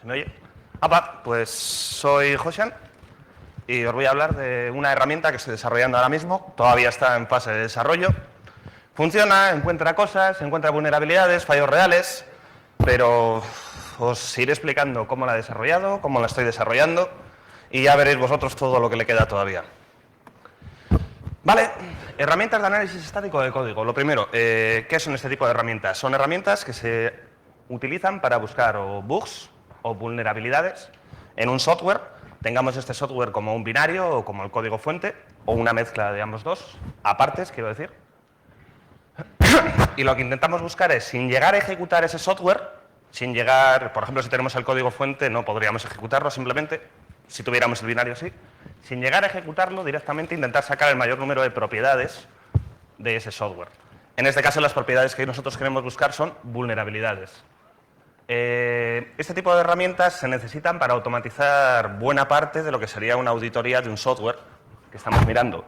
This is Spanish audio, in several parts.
¿Se me oye? Pues soy Josian y os voy a hablar de una herramienta que estoy desarrollando ahora mismo. Todavía está en fase de desarrollo. Funciona, encuentra cosas, encuentra vulnerabilidades, fallos reales, pero os iré explicando cómo la he desarrollado, cómo la estoy desarrollando y ya veréis vosotros todo lo que le queda todavía. Vale, herramientas de análisis estático de código. Lo primero, ¿qué son este tipo de herramientas? Son herramientas que se utilizan para buscar o bugs o vulnerabilidades en un software, tengamos este software como un binario o como el código fuente o una mezcla de ambos dos, apartes, quiero decir. Y lo que intentamos buscar es, sin llegar a ejecutar ese software, sin llegar, por ejemplo, si tenemos el código fuente, no podríamos ejecutarlo simplemente, si tuviéramos el binario sí, sin llegar a ejecutarlo, directamente intentar sacar el mayor número de propiedades de ese software. En este caso, las propiedades que nosotros queremos buscar son vulnerabilidades. Este tipo de herramientas se necesitan para automatizar buena parte de lo que sería una auditoría de un software que estamos mirando.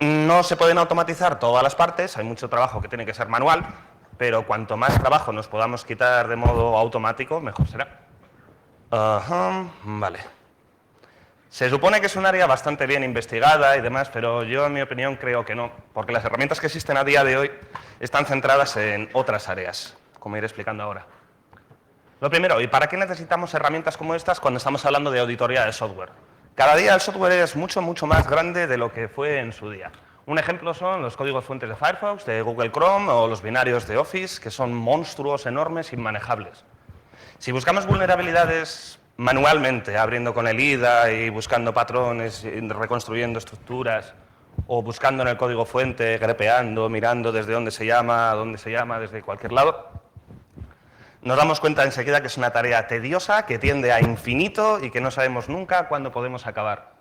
No se pueden automatizar todas las partes, hay mucho trabajo que tiene que ser manual, pero cuanto más trabajo nos podamos quitar de modo automático, mejor será. Vale. Se supone que es un área bastante bien investigada y demás, pero yo, en mi opinión, creo que no, porque las herramientas que existen a día de hoy están centradas en otras áreas, como iré explicando ahora. Lo primero, ¿y para qué necesitamos herramientas como estas cuando estamos hablando de auditoría de software? Cada día el software es mucho más grande de lo que fue en su día. Un ejemplo son los códigos fuentes de Firefox, de Google Chrome o los binarios de Office, que son monstruos enormes, inmanejables. Si buscamos vulnerabilidades manualmente, abriendo con el IDA y buscando patrones, reconstruyendo estructuras, o buscando en el código fuente, grepeando, mirando desde dónde se llama, desde cualquier lado, nos damos cuenta enseguida que es una tarea tediosa, que tiende a infinito y que no sabemos nunca cuándo podemos acabar.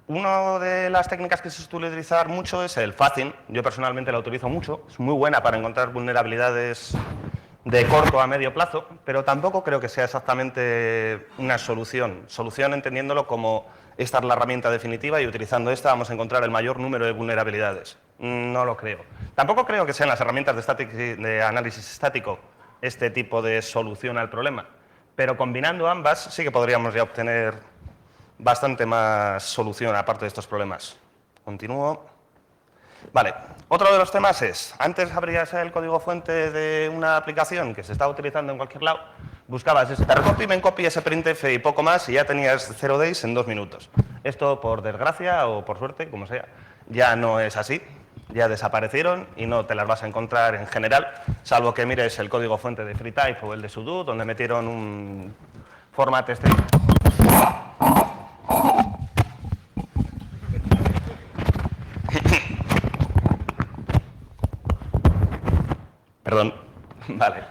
Una de las técnicas que se suele utilizar mucho es el fuzzing. Yo personalmente la utilizo mucho, es muy buena para encontrar vulnerabilidades de corto a medio plazo, pero tampoco creo que sea exactamente una solución. Solución entendiéndolo como esta es la herramienta definitiva y utilizando esta vamos a encontrar el mayor número de vulnerabilidades. No lo creo. Tampoco creo que sean las herramientas de análisis estático este tipo de solución al problema, pero combinando ambas sí que podríamos ya obtener bastante más solución aparte de estos problemas. Continúo. Vale, otro de los temas es, antes abrías el código fuente de una aplicación que se estaba utilizando en cualquier lado, buscabas ese copy, main copy, ese printf y poco más y ya tenías 0 days en 2 minutos. Esto, por desgracia o por suerte, como sea, ya no es así. Ya desaparecieron y no te las vas a encontrar en general, salvo que mires el código fuente de FreeType o el de Sudo, donde metieron un format string. Perdón. Vale.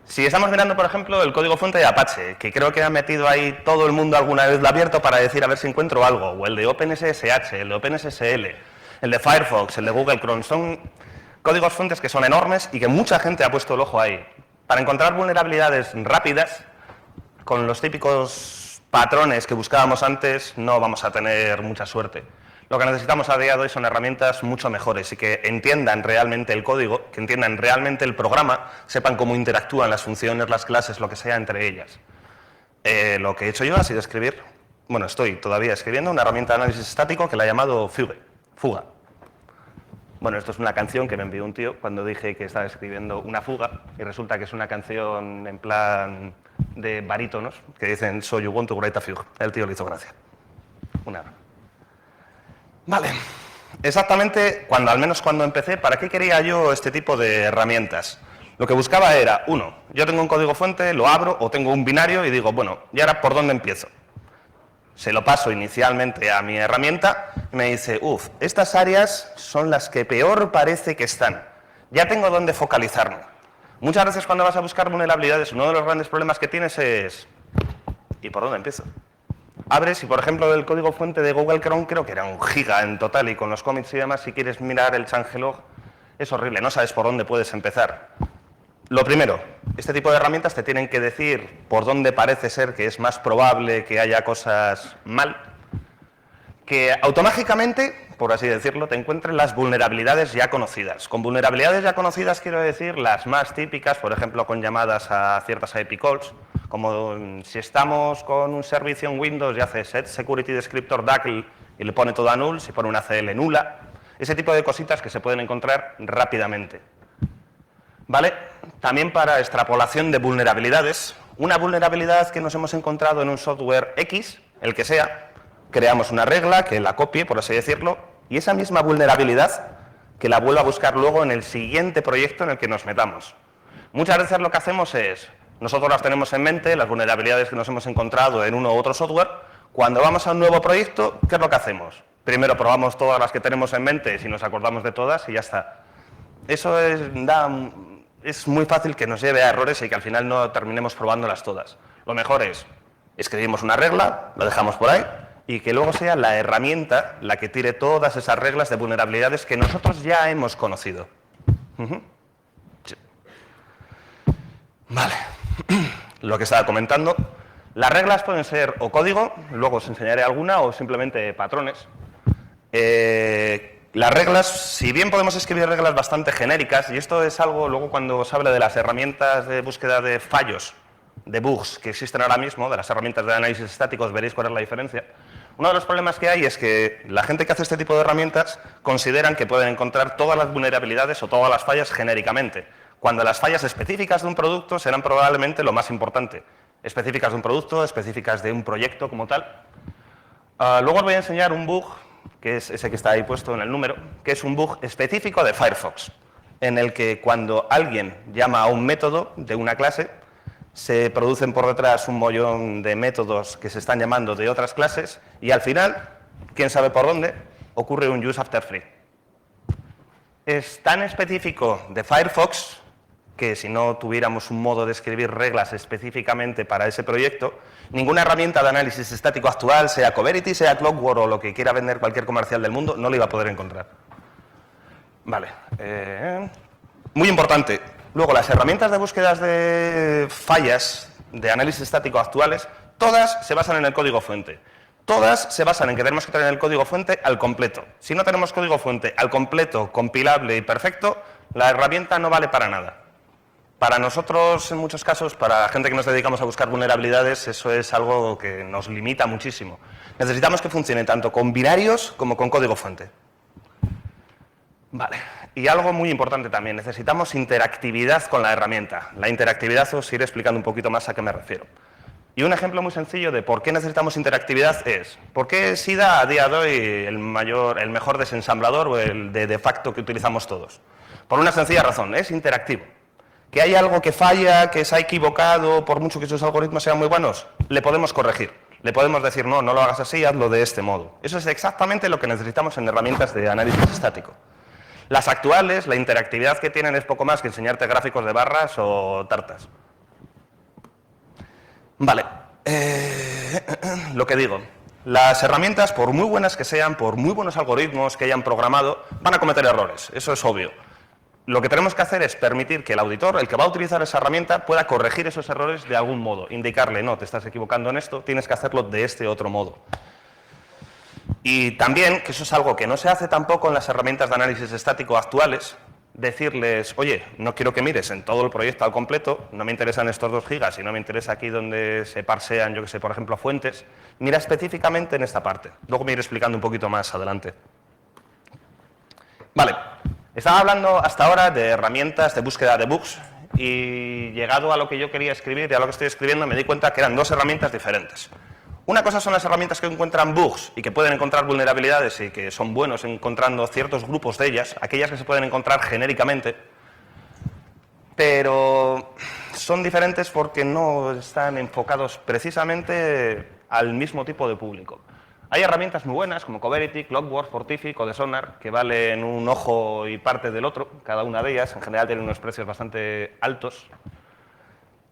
Si estamos mirando, por ejemplo, el código fuente de Apache, que creo que ha metido ahí todo el mundo alguna vez lo ha abierto para decir a ver si encuentro algo, o el de OpenSSH, el de OpenSSL, el de Firefox, el de Google Chrome, son códigos fuentes que son enormes y que mucha gente ha puesto el ojo ahí. Para encontrar vulnerabilidades rápidas, con los típicos patrones que buscábamos antes, no vamos a tener mucha suerte. Lo que necesitamos a día de hoy son herramientas mucho mejores y que entiendan realmente el código, que entiendan realmente el programa, sepan cómo interactúan las funciones, las clases, lo que sea entre ellas. Lo que he hecho yo ha sido escribir, bueno, estoy todavía escribiendo una herramienta de análisis estático que la he llamado Fuga. Bueno, esto es una canción que me envió un tío cuando dije que estaba escribiendo una fuga y resulta que es una canción en plan de barítonos que dicen So you want to write a fugue. El tío le hizo gracia. Vale. Exactamente, al menos cuando empecé, ¿para qué quería yo este tipo de herramientas? Lo que buscaba era, uno, yo tengo un código fuente, lo abro o tengo un binario y digo, bueno, ¿y ahora por dónde empiezo? Se lo paso inicialmente a mi herramienta y me dice, estas áreas son las que peor parece que están. Ya tengo dónde focalizarme. Muchas veces cuando vas a buscar vulnerabilidades, uno de los grandes problemas que tienes es, ¿y por dónde empiezo? Abres y, por ejemplo, el código fuente de Google Chrome creo que era 1 giga en total y con los commits y demás, si quieres mirar el changelog, es horrible, no sabes por dónde puedes empezar. Lo primero, este tipo de herramientas te tienen que decir por dónde parece ser que es más probable que haya cosas mal, que automáticamente, por así decirlo, te encuentres las vulnerabilidades ya conocidas. Con vulnerabilidades ya conocidas quiero decir las más típicas, por ejemplo, con llamadas a ciertas IP calls, como si estamos con un servicio en Windows y hace set security descriptor DACL y le pone todo a null, si pone una CL nula, ese tipo de cositas que se pueden encontrar rápidamente. ¿Vale? También para extrapolación de vulnerabilidades, una vulnerabilidad que nos hemos encontrado en un software X, el que sea, creamos una regla que la copie, por así decirlo, y esa misma vulnerabilidad que la vuelva a buscar luego en el siguiente proyecto en el que nos metamos. Muchas veces lo que hacemos es, nosotros las tenemos en mente, las vulnerabilidades que nos hemos encontrado en uno u otro software, cuando vamos a un nuevo proyecto, ¿qué es lo que hacemos? Primero probamos todas las que tenemos en mente, si nos acordamos de todas, y ya está. Eso es muy fácil que nos lleve a errores y que al final no terminemos probándolas todas. Lo mejor es, escribimos una regla, la dejamos por ahí, y que luego sea la herramienta la que tire todas esas reglas de vulnerabilidades que nosotros ya hemos conocido. Sí. Vale. Lo que estaba comentando, las reglas pueden ser o código, luego os enseñaré alguna, o simplemente patrones. Las reglas, si bien podemos escribir reglas bastante genéricas, y esto es algo, luego cuando os hable de las herramientas de búsqueda de fallos, de bugs que existen ahora mismo, de las herramientas de análisis estáticos, veréis cuál es la diferencia. Uno de los problemas que hay es que la gente que hace este tipo de herramientas consideran que pueden encontrar todas las vulnerabilidades o todas las fallas genéricamente, cuando las fallas específicas de un producto serán probablemente lo más importante. Específicas de un producto, específicas de un proyecto como tal. Luego os voy a enseñar un bug, que es ese que está ahí puesto en el número, que es un bug específico de Firefox, en el que cuando alguien llama a un método de una clase, se producen por detrás un mollón de métodos que se están llamando de otras clases y al final, quién sabe por dónde, ocurre un use after free. Es tan específico de Firefox que si no tuviéramos un modo de escribir reglas específicamente para ese proyecto, ninguna herramienta de análisis estático actual, sea Coverity, sea Clockwork o lo que quiera vender cualquier comercial del mundo, no lo iba a poder encontrar. Vale. Muy importante. Luego, las herramientas de búsquedas de fallas de análisis estático actuales, todas se basan en el código fuente. Todas se basan en que tenemos que tener el código fuente al completo. Si no tenemos código fuente al completo, compilable y perfecto, la herramienta no vale para nada. Para nosotros, en muchos casos, para la gente que nos dedicamos a buscar vulnerabilidades, eso es algo que nos limita muchísimo. Necesitamos que funcione tanto con binarios como con código fuente. Vale. Y algo muy importante también, necesitamos interactividad con la herramienta. La interactividad os iré explicando un poquito más a qué me refiero. Y un ejemplo muy sencillo de por qué necesitamos interactividad es, ¿por qué SIDA a día de hoy el mejor desensamblador o el de facto que utilizamos todos? Por una sencilla razón, es interactivo. Que hay algo que falla, que se ha equivocado, por mucho que sus algoritmos sean muy buenos, le podemos corregir. Le podemos decir, no, no lo hagas así, hazlo de este modo. Eso es exactamente lo que necesitamos en herramientas de análisis estático. Las actuales, la interactividad que tienen es poco más que enseñarte gráficos de barras o tartas. Vale. Lo que digo, las herramientas, por muy buenas que sean, por muy buenos algoritmos que hayan programado, van a cometer errores, eso es obvio. Lo que tenemos que hacer es permitir que el auditor, el que va a utilizar esa herramienta, pueda corregir esos errores de algún modo. Indicarle, no, te estás equivocando en esto, tienes que hacerlo de este otro modo. Y también, que eso es algo que no se hace tampoco en las herramientas de análisis estático actuales, decirles, oye, no quiero que mires en todo el proyecto al completo, no me interesan estos 2 gigas y no me interesa aquí donde se parsean, yo que sé, por ejemplo, fuentes, mira específicamente en esta parte. Luego me iré explicando un poquito más adelante. Vale, estaba hablando hasta ahora de herramientas de búsqueda de bugs y llegado a lo que yo quería escribir y a lo que estoy escribiendo me di cuenta que eran 2 herramientas diferentes. Una cosa son las herramientas que encuentran bugs y que pueden encontrar vulnerabilidades y que son buenos encontrando ciertos grupos de ellas, aquellas que se pueden encontrar genéricamente, pero son diferentes porque no están enfocados precisamente al mismo tipo de público. Hay herramientas muy buenas como Coverity, Clockwork, Fortifi, Codesonar, que valen un ojo y parte del otro, cada una de ellas, en general tienen unos precios bastante altos.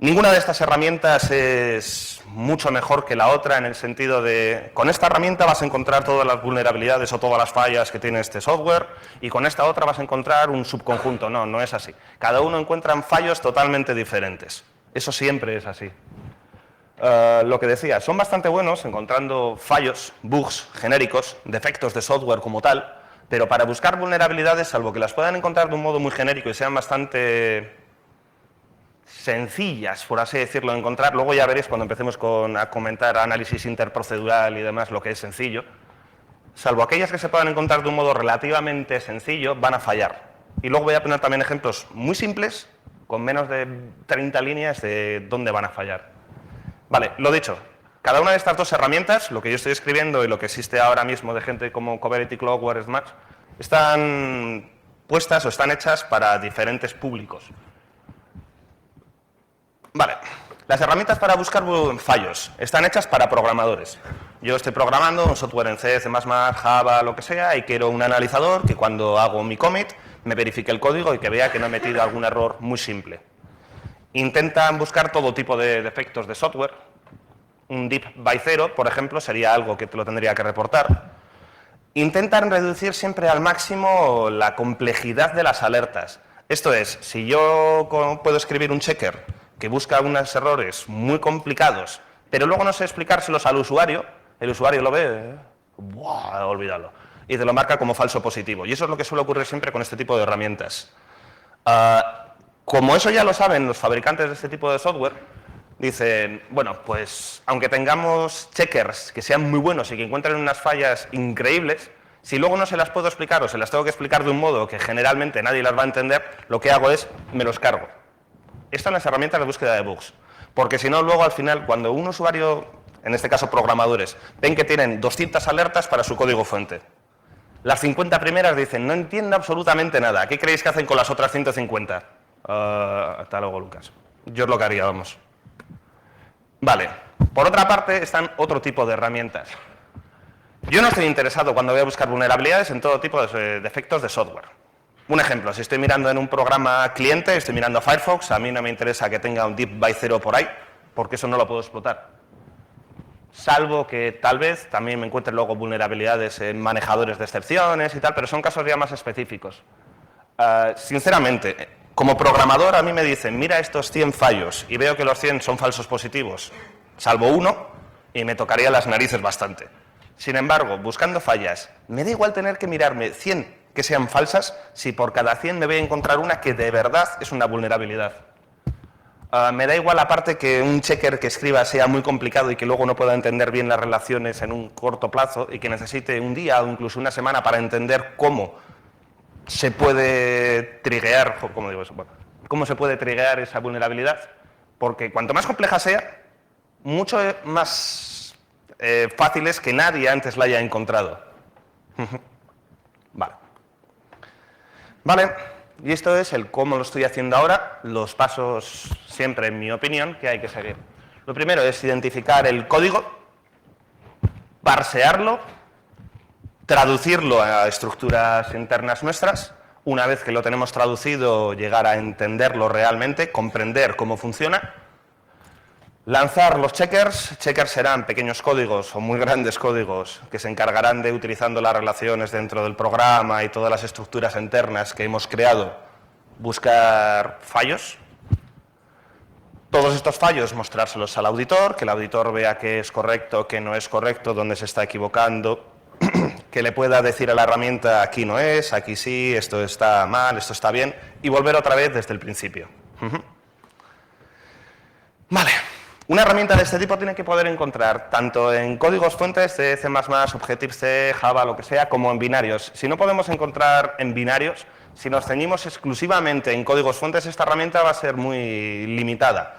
Ninguna de estas herramientas es mucho mejor que la otra en el sentido de, con esta herramienta vas a encontrar todas las vulnerabilidades o todas las fallas que tiene este software y con esta otra vas a encontrar un subconjunto. No, no es así. Cada uno encuentra fallos totalmente diferentes. Eso siempre es así. Lo que decía, son bastante buenos encontrando fallos, bugs genéricos, defectos de software como tal, Pero para buscar vulnerabilidades, salvo que las puedan encontrar de un modo muy genérico y sean bastante sencillas, por así decirlo, de encontrar, luego ya veréis cuando empecemos a comentar análisis interprocedural y demás lo que es sencillo, salvo aquellas que se puedan encontrar de un modo relativamente sencillo, van a fallar. Y luego voy a poner también ejemplos muy simples, con menos de 30 líneas, de dónde van a fallar. Vale, lo dicho, cada una de estas dos herramientas, lo que yo estoy escribiendo y lo que existe ahora mismo de gente como Coverity, Cloudware, Smash, están puestas o están hechas para diferentes públicos. Vale, las herramientas para buscar fallos están hechas para programadores. Yo estoy programando un software en C, C++, Java, lo que sea, y quiero un analizador que cuando hago mi commit me verifique el código y que vea que no he metido algún error muy simple. Intentan buscar todo tipo de defectos de software. Un dip by 0, por ejemplo, sería algo que te lo tendría que reportar. Intentan reducir siempre al máximo la complejidad de las alertas. Esto es, si yo puedo escribir un checker que busca unos errores muy complicados, pero luego no sé explicárselos al usuario, el usuario lo ve, ¡buah! Olvídalo, y te lo marca como falso positivo. Y eso es lo que suele ocurrir siempre con este tipo de herramientas. Como eso ya lo saben los fabricantes de este tipo de software, dicen, bueno, pues aunque tengamos checkers que sean muy buenos y que encuentren unas fallas increíbles, si luego no se las puedo explicar o se las tengo que explicar de un modo que generalmente nadie las va a entender, lo que hago es, me los cargo. Estas son las herramientas de búsqueda de bugs. Porque si no, luego al final, cuando un usuario, en este caso programadores, ven que tienen 200 alertas para su código fuente, las 50 primeras dicen, no entiendo absolutamente nada, ¿qué creéis que hacen con las otras 150? Hasta luego, Lucas. Yo es lo que haría, vamos. Vale, por otra parte están otro tipo de herramientas. Yo no estoy interesado cuando voy a buscar vulnerabilidades en todo tipo de defectos de software. Un ejemplo, si estoy mirando en un programa cliente, estoy mirando Firefox, a mí no me interesa que tenga un dip by 0 por ahí, porque eso no lo puedo explotar. Salvo que tal vez también me encuentre luego vulnerabilidades en manejadores de excepciones y tal, pero son casos ya más específicos. Sinceramente, como programador a mí me dicen, mira estos 100 fallos y veo que los 100 son falsos positivos, salvo uno, y me tocaría las narices bastante. Sin embargo, buscando fallas, me da igual tener que mirarme 100 que sean falsas si por cada 100 me voy a encontrar una que de verdad es una vulnerabilidad. Me da igual aparte que un checker que escriba sea muy complicado y que luego no pueda entender bien las relaciones en un corto plazo y que necesite un día o incluso una semana para entender cómo se puede triggear, ¿cómo digo eso? Bueno, cómo se puede triggear esa vulnerabilidad, porque cuanto más compleja sea, mucho más fácil es que nadie antes la haya encontrado. Vale, y esto es el cómo lo estoy haciendo ahora, los pasos siempre, en mi opinión, que hay que seguir. Lo primero es identificar el código, parsearlo, traducirlo a estructuras internas nuestras. Una vez que lo tenemos traducido, llegar a entenderlo realmente, comprender cómo funciona. Lanzar los checkers. Checkers serán pequeños códigos o muy grandes códigos que se encargarán de, utilizando las relaciones dentro del programa y todas las estructuras internas que hemos creado, buscar fallos. Todos estos fallos mostrárselos al auditor, que el auditor vea qué es correcto, qué no es correcto, dónde se está equivocando, que le pueda decir a la herramienta aquí no es, aquí sí, esto está mal, esto está bien, y volver otra vez desde el principio. Vale. Una herramienta de este tipo tiene que poder encontrar tanto en códigos fuentes de C++, Objective-C, Java, lo que sea, como en binarios. Si no podemos encontrar en binarios, si nos ceñimos exclusivamente en códigos fuentes, esta herramienta va a ser muy limitada.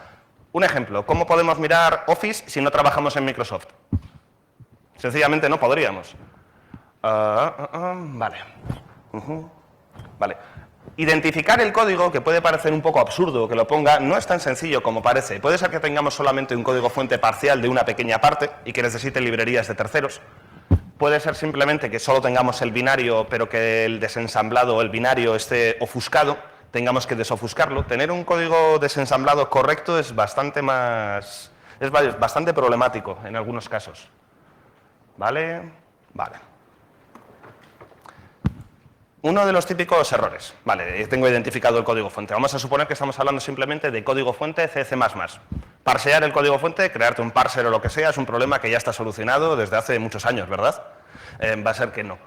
Un ejemplo, ¿cómo podemos mirar Office si no trabajamos en Microsoft? Sencillamente no podríamos. Vale. Vale. Identificar el código, que puede parecer un poco absurdo que lo ponga, no es tan sencillo como parece. Puede ser que tengamos solamente un código fuente parcial de una pequeña parte y que necesite librerías de terceros. Puede ser simplemente que solo tengamos el binario, pero que el desensamblado o el binario esté ofuscado, tengamos que desofuscarlo. Tener un código desensamblado correcto es bastante problemático en algunos casos. ¿Vale? Vale. Uno de los típicos errores. Vale, tengo identificado el código fuente. Vamos a suponer que estamos hablando simplemente de código fuente C++. Parsear el código fuente, crearte un parser o lo que sea, es un problema que ya está solucionado desde hace muchos años, ¿verdad? Va a ser que no.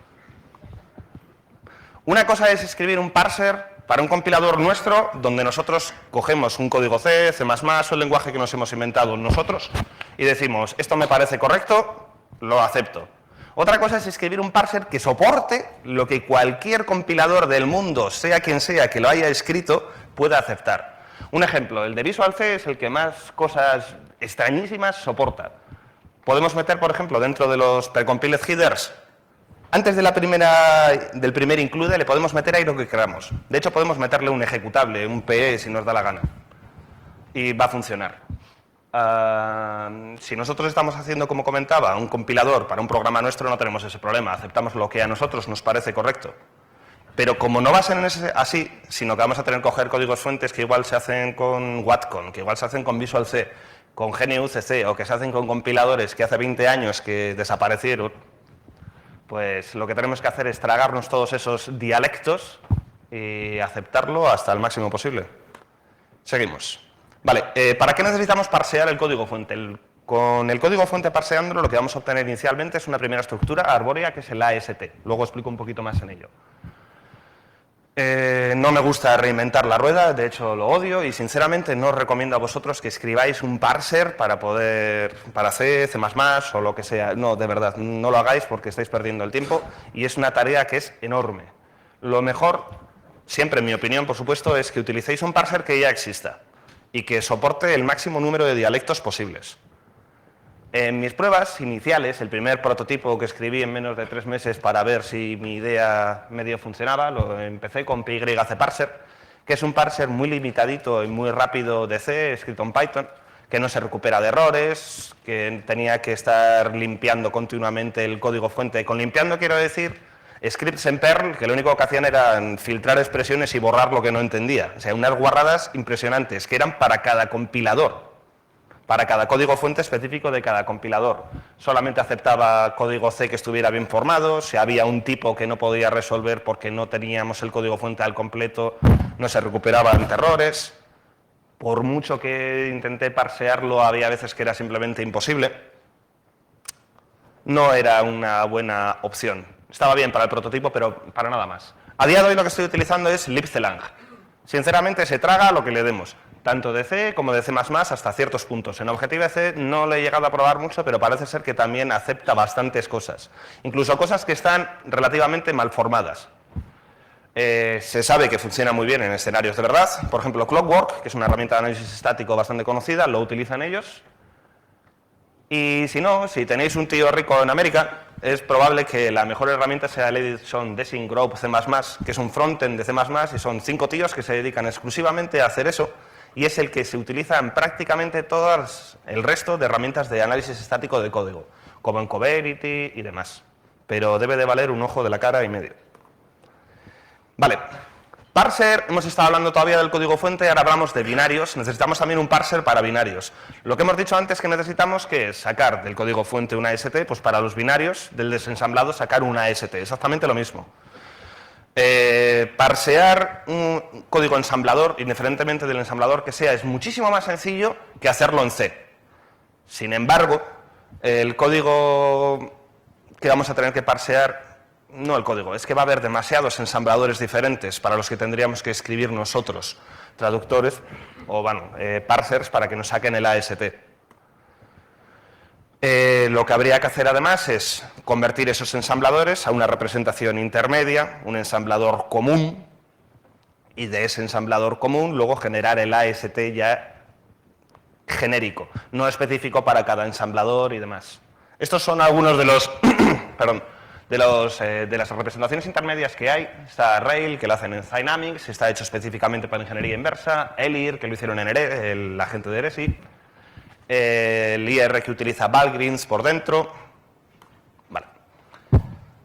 Una cosa es escribir un parser para un compilador nuestro, donde nosotros cogemos un código C, C++, o el lenguaje que nos hemos inventado nosotros, y decimos, esto me parece correcto, lo acepto. Otra cosa es escribir un parser que soporte lo que cualquier compilador del mundo, sea quien sea que lo haya escrito, pueda aceptar. Un ejemplo, el de Visual C es el que más cosas extrañísimas soporta. Podemos meter, por ejemplo, dentro de los precompiled headers, antes de del primer include, le podemos meter ahí lo que queramos. De hecho, podemos meterle un ejecutable, un PE, si nos da la gana. Y va a funcionar. Si nosotros estamos haciendo, como comentaba, un compilador para un programa nuestro, no tenemos ese problema. Aceptamos lo que a nosotros nos parece correcto. Pero como no va a ser así, sino que vamos a tener que coger códigos fuentes que igual se hacen con Watcon, que igual se hacen con Visual C, con GNU-CC, o que se hacen con compiladores que hace 20 años que desaparecieron, pues lo que tenemos que hacer es tragarnos todos esos dialectos y aceptarlo hasta el máximo posible. Seguimos. Vale, ¿para qué necesitamos parsear el código fuente? Con el código fuente parseándolo, lo que vamos a obtener inicialmente es una primera estructura arbórea, que es el AST. Luego explico un poquito más en ello. No me gusta reinventar la rueda, de hecho lo odio, y sinceramente no os recomiendo a vosotros que escribáis un parser para C, C++ o lo que sea. No, de verdad, no lo hagáis porque estáis perdiendo el tiempo y es una tarea que es enorme. Lo mejor, siempre en mi opinión, por supuesto, es que utilicéis un parser que ya exista y que soporte el máximo número de dialectos posibles. En mis pruebas iniciales, el primer prototipo que escribí en menos de 3 meses para ver si mi idea medio funcionaba, lo empecé con PYC parser, que es un parser muy limitadito y muy rápido de C, escrito en Python, que no se recupera de errores, que tenía que estar limpiando continuamente el código fuente. Con limpiando quiero decir scripts en Perl que lo único que hacían era filtrar expresiones y borrar lo que no entendía. O sea, unas guarradas impresionantes que eran para cada compilador. Para cada código fuente específico de cada compilador. Solamente aceptaba código C que estuviera bien formado, si había un tipo que no podía resolver porque no teníamos el código fuente al completo, no se recuperaban errores. Por mucho que intenté parsearlo, había veces que era simplemente imposible. No era una buena opción. Estaba bien para el prototipo, pero para nada más. A día de hoy lo que estoy utilizando es libclang. Sinceramente se traga lo que le demos, tanto de C como de C++ hasta ciertos puntos. En Objective-C no lo he llegado a probar mucho, pero parece ser que también acepta bastantes cosas, incluso cosas que están relativamente mal formadas. Se sabe que funciona muy bien en escenarios de verdad. Por ejemplo, Clockwork, que es una herramienta de análisis estático bastante conocida, lo utilizan ellos. Y si no, si tenéis un tío rico en América, es probable que la mejor herramienta sea el Edison Design Group C++, que es un frontend de C++, y son 5 tíos que se dedican exclusivamente a hacer eso, y es el que se utiliza en prácticamente todas el resto de herramientas de análisis estático de código, como en Coverity y demás. Pero debe de valer un ojo de la cara y medio. Vale. Parser, hemos estado hablando todavía del código fuente, ahora hablamos de binarios. Necesitamos también un parser para binarios. Lo que hemos dicho antes que necesitamos, que es sacar del código fuente una AST, pues para los binarios del desensamblado sacar una AST, exactamente lo mismo. Parsear un código ensamblador, indiferentemente del ensamblador que sea, es muchísimo más sencillo que hacerlo en C. Sin embargo, el código que vamos a tener que parsear, no el código, es que va a haber demasiados ensambladores diferentes para los que tendríamos que escribir nosotros traductores o bueno, parsers para que nos saquen el AST. Lo que habría que hacer además es convertir esos ensambladores a una representación intermedia, un ensamblador común, y de ese ensamblador común luego generar el AST ya genérico, no específico para cada ensamblador y demás. Estos son algunos de los perdón, de las representaciones intermedias que hay. Está Rail, que lo hacen en Dynamics, está hecho específicamente para ingeniería inversa, Elir, que lo hicieron en la gente de Eresi, el IR, que utiliza Valgrids por dentro. Vale.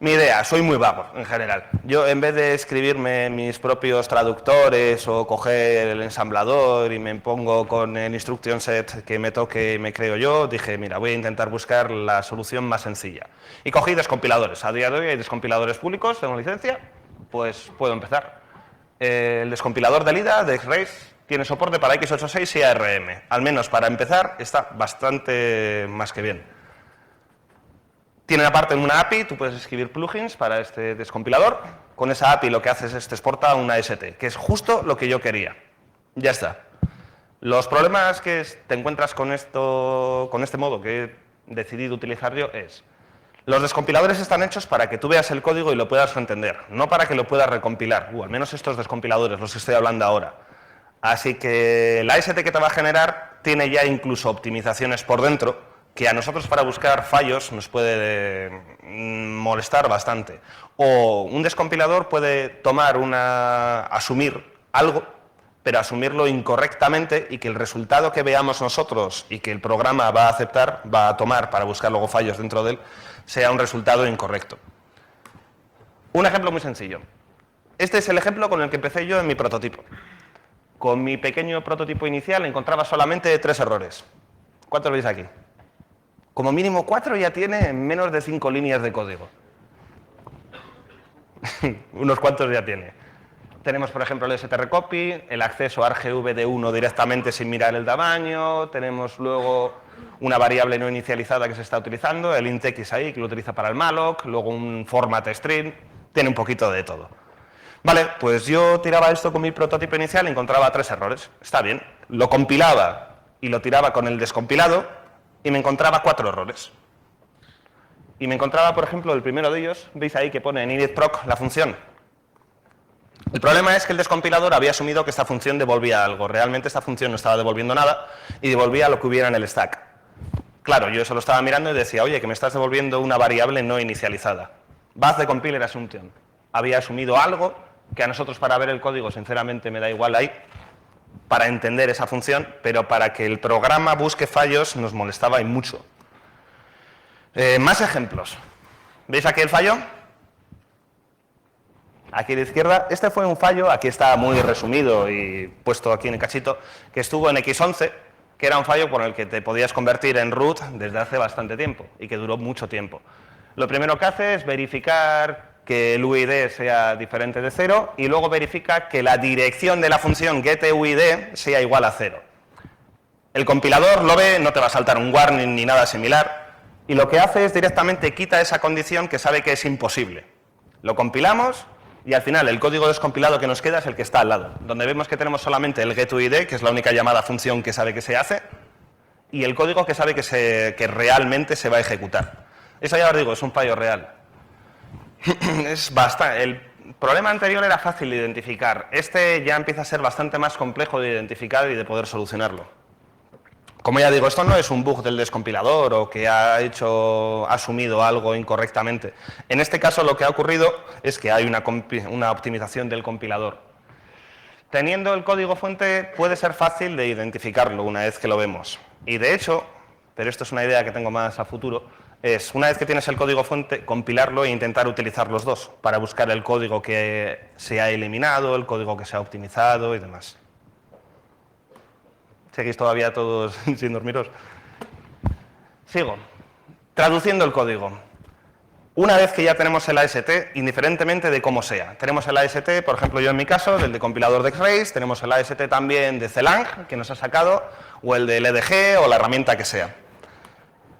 Mi idea, soy muy vago en general. Yo, en vez de escribirme mis propios traductores o coger el ensamblador y me pongo con el instruction set que me toque y me creo yo, dije, mira, voy a intentar buscar la solución más sencilla. Y cogí descompiladores. A día de hoy hay descompiladores públicos, tengo licencia, pues puedo empezar. El descompilador de LIDA, de X-Rays, tiene soporte para x86 y ARM. Al menos para empezar está bastante más que bien. Tiene aparte una API, tú puedes escribir plugins para este descompilador. con esa API lo que haces es te exporta una AST, que es justo lo que yo quería. Ya está. Los problemas que te encuentras con este modo que he decidido utilizar yo es: los descompiladores están hechos para que tú veas el código y lo puedas entender, no para que lo puedas recompilar, al menos estos descompiladores, los que estoy hablando ahora. Así que la AST que te va a generar tiene ya incluso optimizaciones por dentro, que a nosotros para buscar fallos nos puede molestar bastante. O un descompilador puede asumir algo, pero asumirlo incorrectamente, y que el resultado que veamos nosotros y que el programa va a aceptar, va a tomar para buscar luego fallos dentro de él, sea un resultado incorrecto. Un ejemplo muy sencillo. Este es el ejemplo con el que empecé yo en mi prototipo. Con mi pequeño prototipo inicial encontraba solamente 3 errores. ¿Cuántos veis aquí? Como mínimo 4 ya tiene menos de 5 líneas de código. Unos cuantos ya tiene. Tenemos, por ejemplo, el strcopy, el acceso a argv de 1 directamente sin mirar el tamaño, tenemos luego una variable no inicializada que se está utilizando, el intx ahí, que lo utiliza para el malloc, luego un format string, tiene un poquito de todo. Vale, pues yo tiraba esto con mi prototipo inicial y encontraba 3 errores. Está bien. Lo compilaba y lo tiraba con el descompilado y me encontraba 4 errores. Y me encontraba, por ejemplo, el primero de ellos, veis ahí que pone en initproc la función. El problema es que el descompilador había asumido que esta función devolvía algo. Realmente esta función no estaba devolviendo nada y devolvía lo que hubiera en el stack. Claro, yo eso lo estaba mirando y decía, oye, que me estás devolviendo una variable no inicializada. Baz de compiler assumption. Había asumido algo que a nosotros para ver el código, sinceramente, me da igual ahí, para entender esa función, pero para que el programa busque fallos nos molestaba y mucho. Más ejemplos. ¿Veis aquí el fallo? Aquí a la izquierda. Este fue un fallo, aquí está muy resumido y puesto aquí en el cachito, que estuvo en X11, que era un fallo por el que te podías convertir en root desde hace bastante tiempo y que duró mucho tiempo. Lo primero que hace es verificar que el UID sea diferente de 0 y luego verifica que la dirección de la función getUID sea igual a 0. El compilador lo ve, no te va a saltar un warning ni nada similar, y lo que hace es directamente quita esa condición que sabe que es imposible. Lo compilamos y al final el código descompilado que nos queda es el que está al lado, donde vemos que tenemos solamente el getUID, que es la única llamada función que sabe que se hace, y el código que sabe que realmente se va a ejecutar. Eso ya os digo, es un fallo real. Es bastante. El problema anterior era fácil de identificar. Este ya empieza a ser bastante más complejo de identificar y de poder solucionarlo. Como ya digo, esto no es un bug del descompilador o que ha asumido algo incorrectamente. En este caso lo que ha ocurrido es que hay una optimización del compilador. Teniendo el código fuente puede ser fácil de identificarlo una vez que lo vemos. Y de hecho, pero esto es una idea que tengo más a futuro, es, una vez que tienes el código fuente, compilarlo e intentar utilizar los dos para buscar el código que se ha eliminado, el código que se ha optimizado y demás. ¿Seguís todavía todos sin dormiros? Sigo. Traduciendo el código. Una vez que ya tenemos el AST, indiferentemente de cómo sea. Tenemos el AST, por ejemplo, yo en mi caso, del de compilador de X-Rays, tenemos el AST también de CLang, que nos ha sacado, o el del EDG, o la herramienta que sea.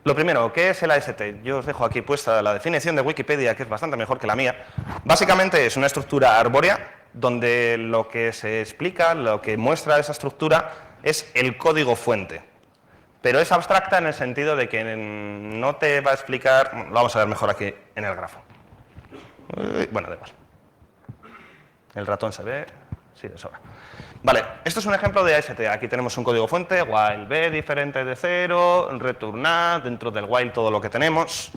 Lo primero, ¿qué es el AST? Yo os dejo aquí puesta la definición de Wikipedia, que es bastante mejor que la mía. Básicamente es una estructura arbórea, donde lo que se explica, lo que muestra esa estructura, es el código fuente. Pero es abstracta en el sentido de que no te va a explicar... Lo vamos a ver mejor aquí en el grafo. Bueno, da igual. El ratón se ve... Sí, de sobra. Vale, esto es un ejemplo de AST. Aquí tenemos un código fuente, while b diferente de 0, return a, dentro del while todo lo que tenemos.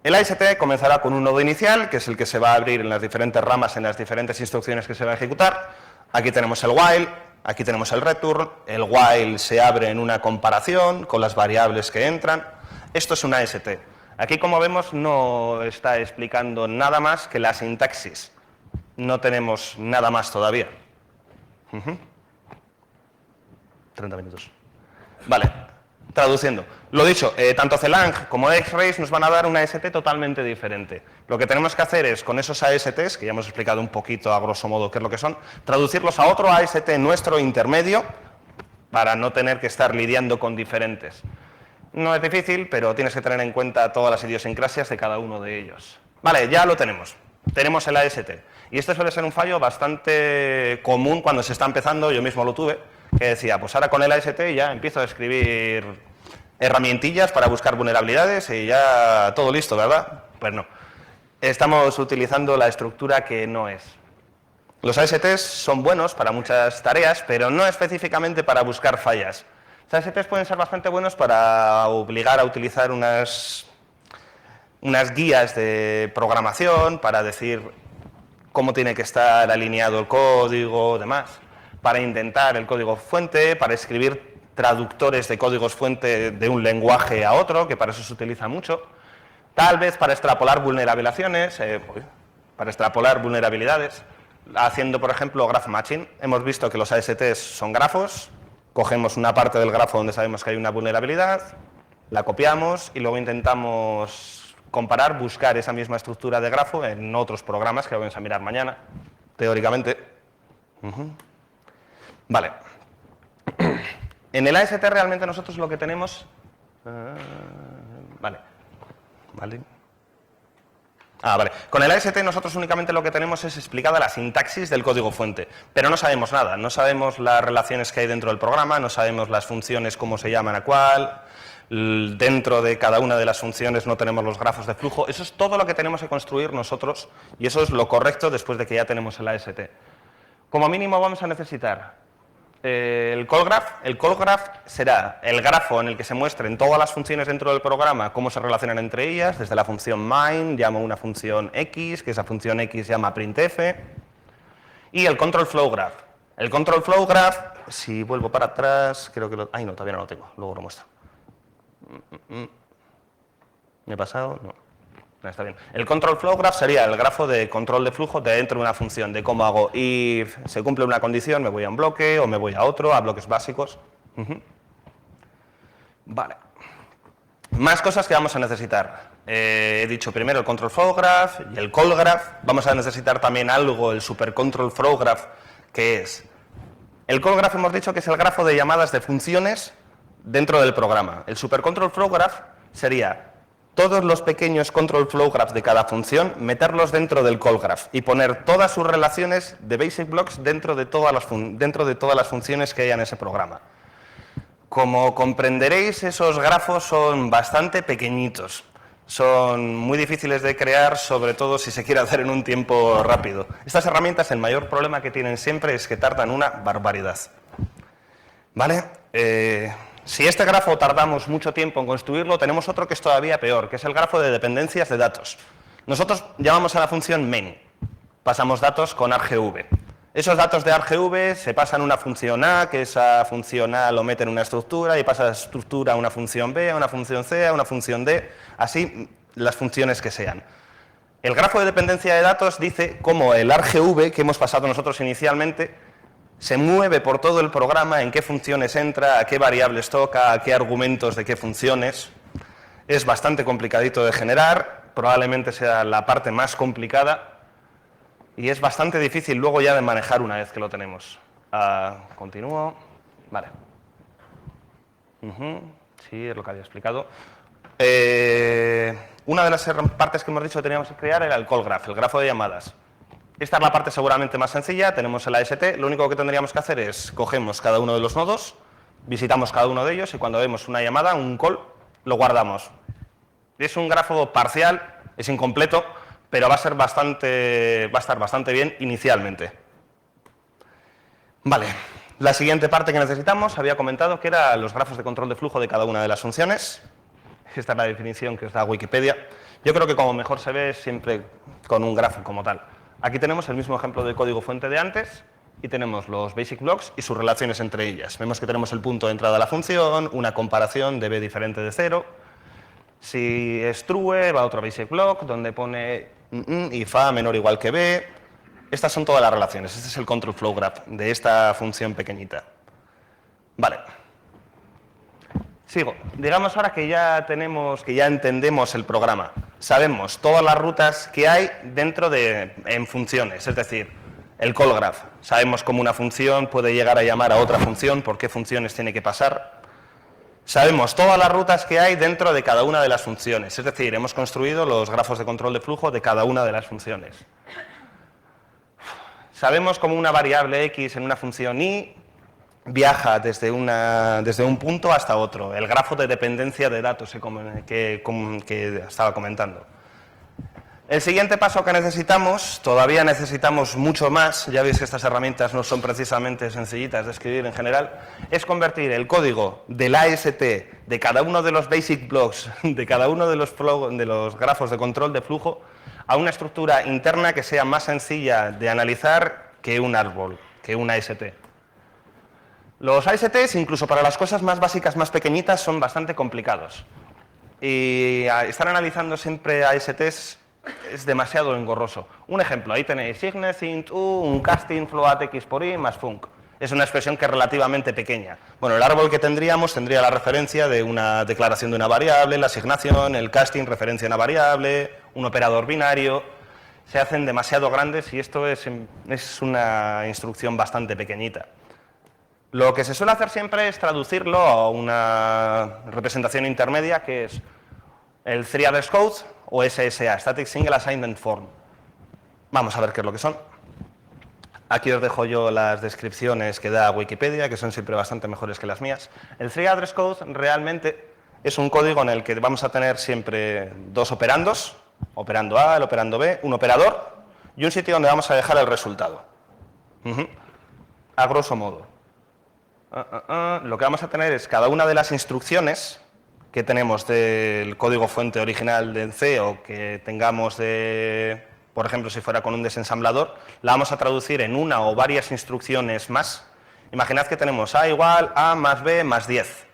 El AST comenzará con un nodo inicial, que es el que se va a abrir en las diferentes ramas, en las diferentes instrucciones que se va a ejecutar. Aquí tenemos el while, aquí tenemos el return. El while se abre en una comparación con las variables que entran. Esto es un AST. Aquí, como vemos, no está explicando nada más que la sintaxis. No tenemos nada más todavía. 30 minutos. Vale, traduciendo. Lo dicho, tanto CLang como X-Rays nos van a dar una AST totalmente diferente. Lo que tenemos que hacer es, con esos ASTs, que ya hemos explicado un poquito a grosso modo qué es lo que son, traducirlos a otro AST nuestro intermedio para no tener que estar lidiando con diferentes. No es difícil, pero tienes que tener en cuenta todas las idiosincrasias de cada uno de ellos. Vale, ya lo tenemos. tenemos el AST. Y este suele ser un fallo bastante común cuando se está empezando, yo mismo lo tuve, que decía, pues ahora con el AST ya empiezo a escribir herramientillas para buscar vulnerabilidades y ya todo listo, ¿verdad? Pues no. Estamos utilizando la estructura que no es. Los ASTs son buenos para muchas tareas, pero no específicamente para buscar fallas. Los ASTs pueden ser bastante buenos para obligar a utilizar unas guías de programación, para decir cómo tiene que estar alineado el código, demás, para indentar el código fuente, para escribir traductores de códigos fuente de un lenguaje a otro, que para eso se utiliza mucho, tal vez para extrapolar vulnerabilidades, haciendo, por ejemplo, graph matching. Hemos visto que los ASTs son grafos, cogemos una parte del grafo donde sabemos que hay una vulnerabilidad, la copiamos y luego intentamos comparar, buscar esa misma estructura de grafo en otros programas que vamos a mirar mañana, teóricamente. Vale. En el AST realmente nosotros lo que tenemos... Vale. Con el AST nosotros únicamente lo que tenemos es explicada la sintaxis del código fuente, pero no sabemos nada, no sabemos las relaciones que hay dentro del programa, no sabemos las funciones, cómo se llaman a cuál, dentro de cada una de las funciones no tenemos los grafos de flujo. Eso es todo lo que tenemos que construir nosotros y eso es lo correcto después de que ya tenemos el AST. Como mínimo vamos a necesitar el call graph. El call graph será el grafo en el que se muestren todas las funciones dentro del programa, cómo se relacionan entre ellas, desde la función main, llamo una función X, que esa función X llama printf, y el control flow graph. El control flow graph, si vuelvo para atrás, creo que no, todavía no lo tengo, luego lo muestro. ¿Me he pasado? No. Está bien. El control flow graph sería el grafo de control de flujo de dentro de una función, de cómo hago if se cumple una condición, me voy a un bloque o me voy a otro, a bloques básicos. Vale. Más cosas que vamos a necesitar. He dicho primero el control flow graph y el call graph. Vamos a necesitar también algo, el super control flow graph, que es... El call graph hemos dicho que es el grafo de llamadas de funciones dentro del programa. El super control flow graph sería todos los pequeños control flow graphs de cada función, meterlos dentro del call graph y poner todas sus relaciones de basic blocks dentro de todas las funciones que hay en ese programa. Como comprenderéis, esos grafos son bastante pequeñitos. Son muy difíciles de crear, sobre todo si se quiere hacer en un tiempo rápido. Estas herramientas, el mayor problema que tienen siempre es que tardan una barbaridad. ¿Vale? Si este grafo tardamos mucho tiempo en construirlo, tenemos otro que es todavía peor, que es el grafo de dependencias de datos. Nosotros llamamos a la función main, pasamos datos con argv. Esos datos de argv se pasan a una función A, que esa función A lo mete en una estructura y pasa la estructura a una función B, a una función C, a una función D, así las funciones que sean. El grafo de dependencia de datos dice cómo el argv que hemos pasado nosotros inicialmente se mueve por todo el programa, en qué funciones entra, a qué variables toca, a qué argumentos de qué funciones. Es bastante complicadito de generar, probablemente sea la parte más complicada y es bastante difícil luego ya de manejar una vez que lo tenemos. Continúo. Vale. Sí, es lo que había explicado. Una de las partes que hemos dicho que teníamos que crear era el call graph, el grafo de llamadas. Esta es la parte seguramente más sencilla, tenemos el AST, lo único que tendríamos que hacer es cogemos cada uno de los nodos, visitamos cada uno de ellos y cuando vemos una llamada, un call, lo guardamos. Es un grafo parcial, es incompleto, pero va a estar bastante bien inicialmente. Vale, la siguiente parte que necesitamos, había comentado que eran los grafos de control de flujo de cada una de las funciones. Esta es la definición que os da Wikipedia. Yo creo que como mejor se ve siempre con un grafo como tal. Aquí tenemos el mismo ejemplo de código fuente de antes y tenemos los basic blocks y sus relaciones entre ellas. Vemos que tenemos el punto de entrada a la función, una comparación de b diferente de 0. Si es true, va a otro basic block donde pone if a menor o igual que b. Estas son todas las relaciones. Este es el control flow graph de esta función pequeñita. Vale. Sigo. Digamos ahora que ya entendemos el programa. Sabemos todas las rutas que hay en funciones, es decir, el call graph. Sabemos cómo una función puede llegar a llamar a otra función, por qué funciones tiene que pasar. Sabemos todas las rutas que hay dentro de cada una de las funciones, es decir, hemos construido los grafos de control de flujo de cada una de las funciones. Sabemos cómo una variable x en una función y viaja desde un punto hasta otro, el grafo de dependencia de datos que estaba comentando. El siguiente paso que necesitamos, todavía necesitamos mucho más, ya veis que estas herramientas no son precisamente sencillitas de escribir en general, es convertir el código del AST de cada uno de los basic blocks, de cada uno de los grafos de control de flujo, a una estructura interna que sea más sencilla de analizar que un árbol, que un AST. Los ASTs, incluso para las cosas más básicas, más pequeñitas, son bastante complicados. Y estar analizando siempre ASTs es demasiado engorroso. Un ejemplo, ahí tenéis signes int u, un casting float x por y más func. Es una expresión que es relativamente pequeña. Bueno, el árbol que tendría la referencia de una declaración de una variable, la asignación, el casting, referencia a una variable, un operador binario. Se hacen demasiado grandes y esto es una instrucción bastante pequeñita. Lo que se suele hacer siempre es traducirlo a una representación intermedia que es el Three Address Code o SSA, Static Single Assignment Form. Vamos a ver qué es lo que son. Aquí os dejo yo las descripciones que da Wikipedia, que son siempre bastante mejores que las mías. El Three Address Code realmente es un código en el que vamos a tener siempre dos operandos, operando A, el operando B, un operador y un sitio donde vamos a dejar el resultado. A grosso modo. Lo que vamos a tener es cada una de las instrucciones que tenemos del código fuente original del C o que tengamos de, por ejemplo, si fuera con un desensamblador, la vamos a traducir en una o varias instrucciones más. Imaginad que tenemos A igual A más B más 10.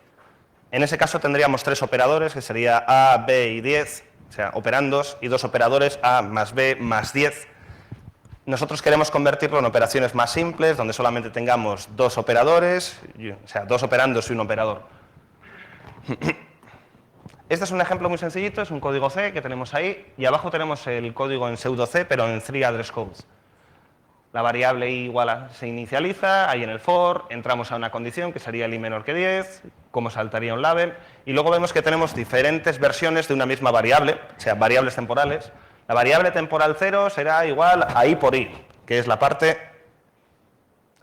En ese caso tendríamos tres operadores, que sería A, B y 10, o sea, operandos, y dos operadores, A más B más 10. Nosotros queremos convertirlo en operaciones más simples, donde solamente tengamos dos operadores, o sea, dos operandos y un operador. Este es un ejemplo muy sencillito, es un código C que tenemos ahí, y abajo tenemos el código en pseudo C, pero en Three Address Code. La variable i igual a se inicializa, ahí en el for, entramos a una condición que sería el i menor que 10, como saltaría un label, y luego vemos que tenemos diferentes versiones de una misma variable, o sea, variables temporales. La variable temporal 0 será igual a i por i, que es la parte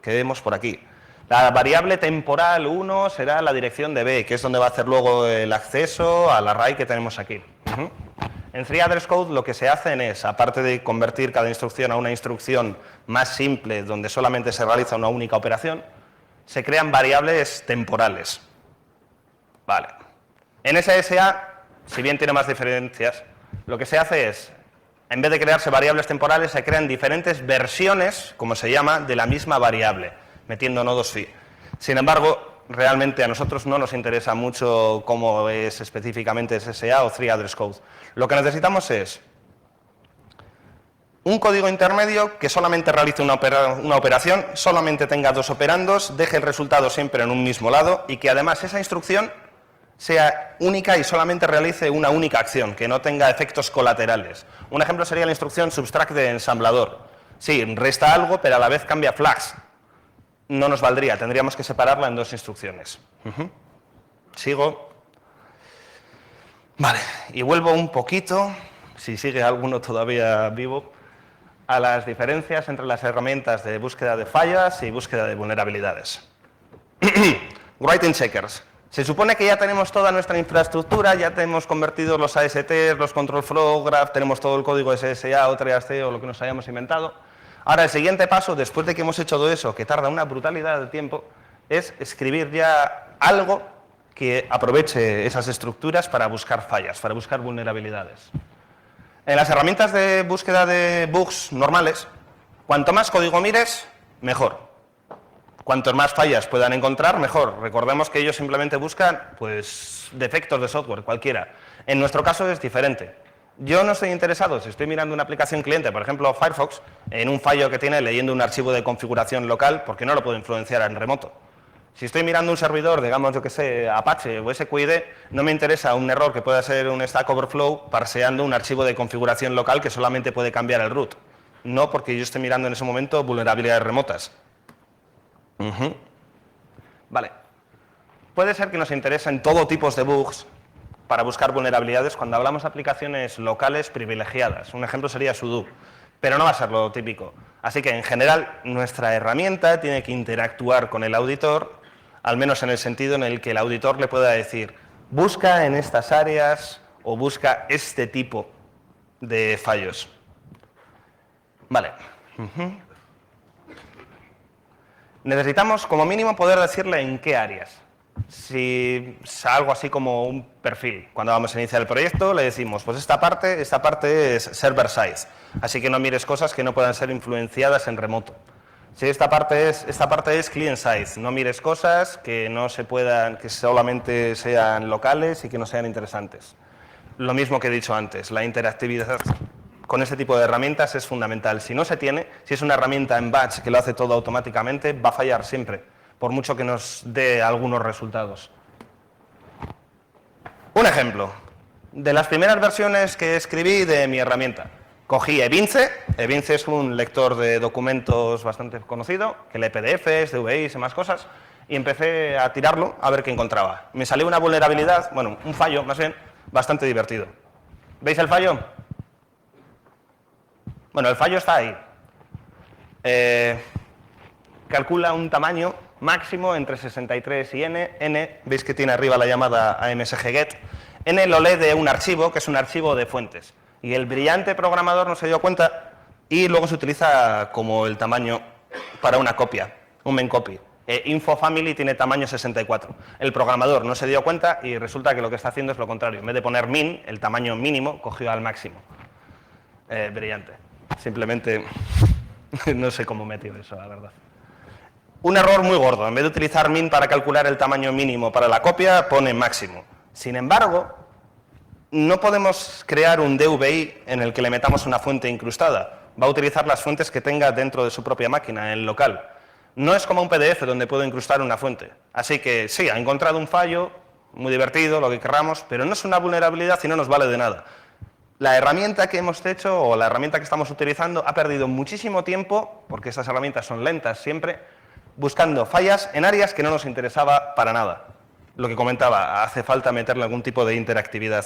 que vemos por aquí. La variable temporal 1 será la dirección de B, que es donde va a hacer luego el acceso al array que tenemos aquí. En Three Address Code lo que se hacen es, aparte de convertir cada instrucción a una instrucción más simple, donde solamente se realiza una única operación, se crean variables temporales. Vale. En SSA, si bien tiene más diferencias, lo que se hace es, en vez de crearse variables temporales, se crean diferentes versiones, como se llama, de la misma variable, metiendo nodos phi. Sin embargo, realmente a nosotros no nos interesa mucho cómo es específicamente SSA o Three Address Code. Lo que necesitamos es un código intermedio que solamente realice una operación, solamente tenga dos operandos, deje el resultado siempre en un mismo lado y que además esa instrucción sea única y solamente realice una única acción, que no tenga efectos colaterales. Un ejemplo sería la instrucción subtract de ensamblador. Sí, resta algo, pero a la vez cambia flags. No nos valdría, tendríamos que separarla en dos instrucciones. Sigo. Vale, y vuelvo un poquito, si sigue alguno todavía vivo, a las diferencias entre las herramientas de búsqueda de fallas y búsqueda de vulnerabilidades. Writing checkers. Se supone que ya tenemos toda nuestra infraestructura, ya tenemos convertido los ASTs, los control flow graph, tenemos todo el código SSA o TreeAST o lo que nos hayamos inventado. Ahora, el siguiente paso, después de que hemos hecho todo eso, que tarda una brutalidad de tiempo, es escribir ya algo que aproveche esas estructuras para buscar fallas, para buscar vulnerabilidades. En las herramientas de búsqueda de bugs normales, cuanto más código mires, mejor. Cuantos más fallas puedan encontrar, mejor. Recordemos que ellos simplemente buscan pues, defectos de software, cualquiera. En nuestro caso es diferente. Yo no estoy interesado, si estoy mirando una aplicación cliente, por ejemplo Firefox, en un fallo que tiene leyendo un archivo de configuración local, porque no lo puedo influenciar en remoto. Si estoy mirando un servidor, digamos, yo que sé, Apache o SQID, no me interesa un error que pueda ser un Stack Overflow parseando un archivo de configuración local que solamente puede cambiar el root. No porque yo esté mirando en ese momento vulnerabilidades remotas. Vale. puede ser que nos interesen todo tipo de bugs para buscar vulnerabilidades cuando hablamos de aplicaciones locales privilegiadas. Un ejemplo sería sudo, pero no va a ser lo típico. Así que, en general, nuestra herramienta tiene que interactuar con el auditor, al menos en el sentido en el que el auditor le pueda decir, busca en estas áreas o busca este tipo de fallos. Vale. Necesitamos, como mínimo, poder decirle en qué áreas. Si es algo así como un perfil, cuando vamos a iniciar el proyecto le decimos, pues esta parte es server-side, así que no mires cosas que no puedan ser influenciadas en remoto. Si esta parte es client-side, no mires cosas que no se puedan, que solamente sean locales y que no sean interesantes. Lo mismo que he dicho antes, la interactividad con este tipo de herramientas es fundamental. Si no se tiene, si es una herramienta en batch que lo hace todo automáticamente, va a fallar siempre, por mucho que nos dé algunos resultados. Un ejemplo de las primeras versiones que escribí de mi herramienta. Cogí Evince. Evince es un lector de documentos bastante conocido, que lee PDFs, DVIs y más cosas, y empecé a tirarlo a ver qué encontraba. Me salió una vulnerabilidad, bueno, un fallo más bien, bastante divertido. ¿Veis el fallo? Bueno, el fallo está ahí. Calcula un tamaño máximo entre 63 y n. N, veis que tiene arriba la llamada AMSGget. N lo lee de un archivo, que es un archivo de fuentes. Y el brillante programador no se dio cuenta y luego se utiliza como el tamaño para una copia, un main copy. InfoFamily tiene tamaño 64. El programador no se dio cuenta y resulta que lo que está haciendo es lo contrario. En vez de poner min, el tamaño mínimo, cogió al máximo. Brillante. Simplemente no sé cómo metió eso, la verdad. Un error muy gordo. En vez de utilizar min para calcular el tamaño mínimo para la copia, pone máximo. Sin embargo, no podemos crear un DVI en el que le metamos una fuente incrustada. Va a utilizar las fuentes que tenga dentro de su propia máquina, en local. No es como un PDF donde puedo incrustar una fuente. Así que sí, ha encontrado un fallo, muy divertido, lo que querramos, pero no es una vulnerabilidad y no nos vale de nada. La herramienta que hemos hecho o la herramienta que estamos utilizando ha perdido muchísimo tiempo, porque estas herramientas son lentas siempre, buscando fallas en áreas que no nos interesaba para nada. Lo que comentaba, hace falta meterle algún tipo de interactividad.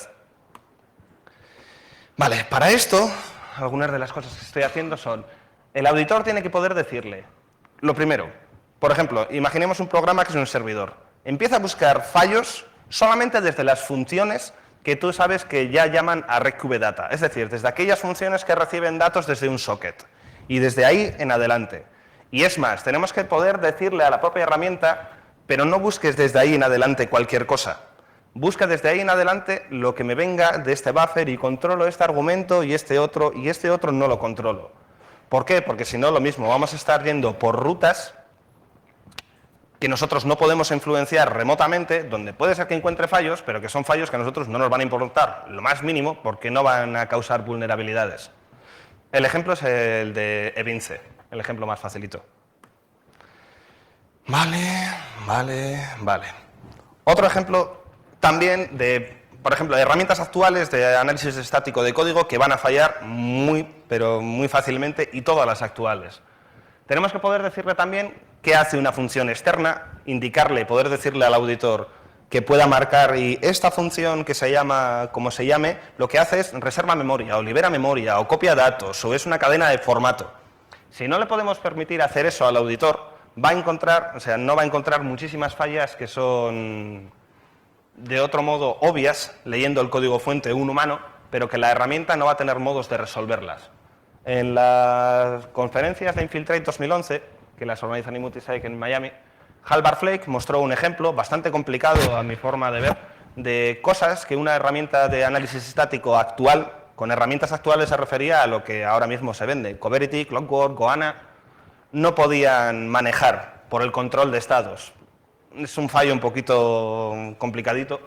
Vale, para esto, algunas de las cosas que estoy haciendo son, el auditor tiene que poder decirle, lo primero, por ejemplo, imaginemos un programa que es un servidor. Empieza a buscar fallos solamente desde las funciones que tú sabes que ya llaman a RecQVData, es decir, desde aquellas funciones que reciben datos desde un socket, y desde ahí en adelante. Y es más, tenemos que poder decirle a la propia herramienta, pero no busques desde ahí en adelante cualquier cosa. Busca desde ahí en adelante lo que me venga de este buffer y controlo este argumento y este otro no lo controlo. ¿Por qué? Porque si no, lo mismo, vamos a estar yendo por rutas que nosotros no podemos influenciar remotamente, donde puede ser que encuentre fallos, pero que son fallos que a nosotros no nos van a importar lo más mínimo porque no van a causar vulnerabilidades. El ejemplo es el de Evince, el ejemplo más facilito. Vale. Otro ejemplo también de, por ejemplo, de herramientas actuales de análisis estático de código que van a fallar pero muy fácilmente, y todas las actuales. Tenemos que poder decirle también qué hace una función externa, indicarle, poder decirle al auditor que pueda marcar, y esta función que se llama como se llame, lo que hace es reserva memoria, o libera memoria, o copia datos, o es una cadena de formato. Si no le podemos permitir hacer eso al auditor, no va a encontrar muchísimas fallas que son de otro modo obvias, leyendo el código fuente un humano, pero que la herramienta no va a tener modos de resolverlas. En las conferencias de Infiltrate 2011, que las organiza Nimutisaic en Miami, Halvar Flake mostró un ejemplo bastante complicado, a mi forma de ver, de cosas que una herramienta de análisis estático actual, con herramientas actuales se refería a lo que ahora mismo se vende, Coverity, Clockwork, Goana, no podían manejar por el control de estados. Es un fallo un poquito complicadito,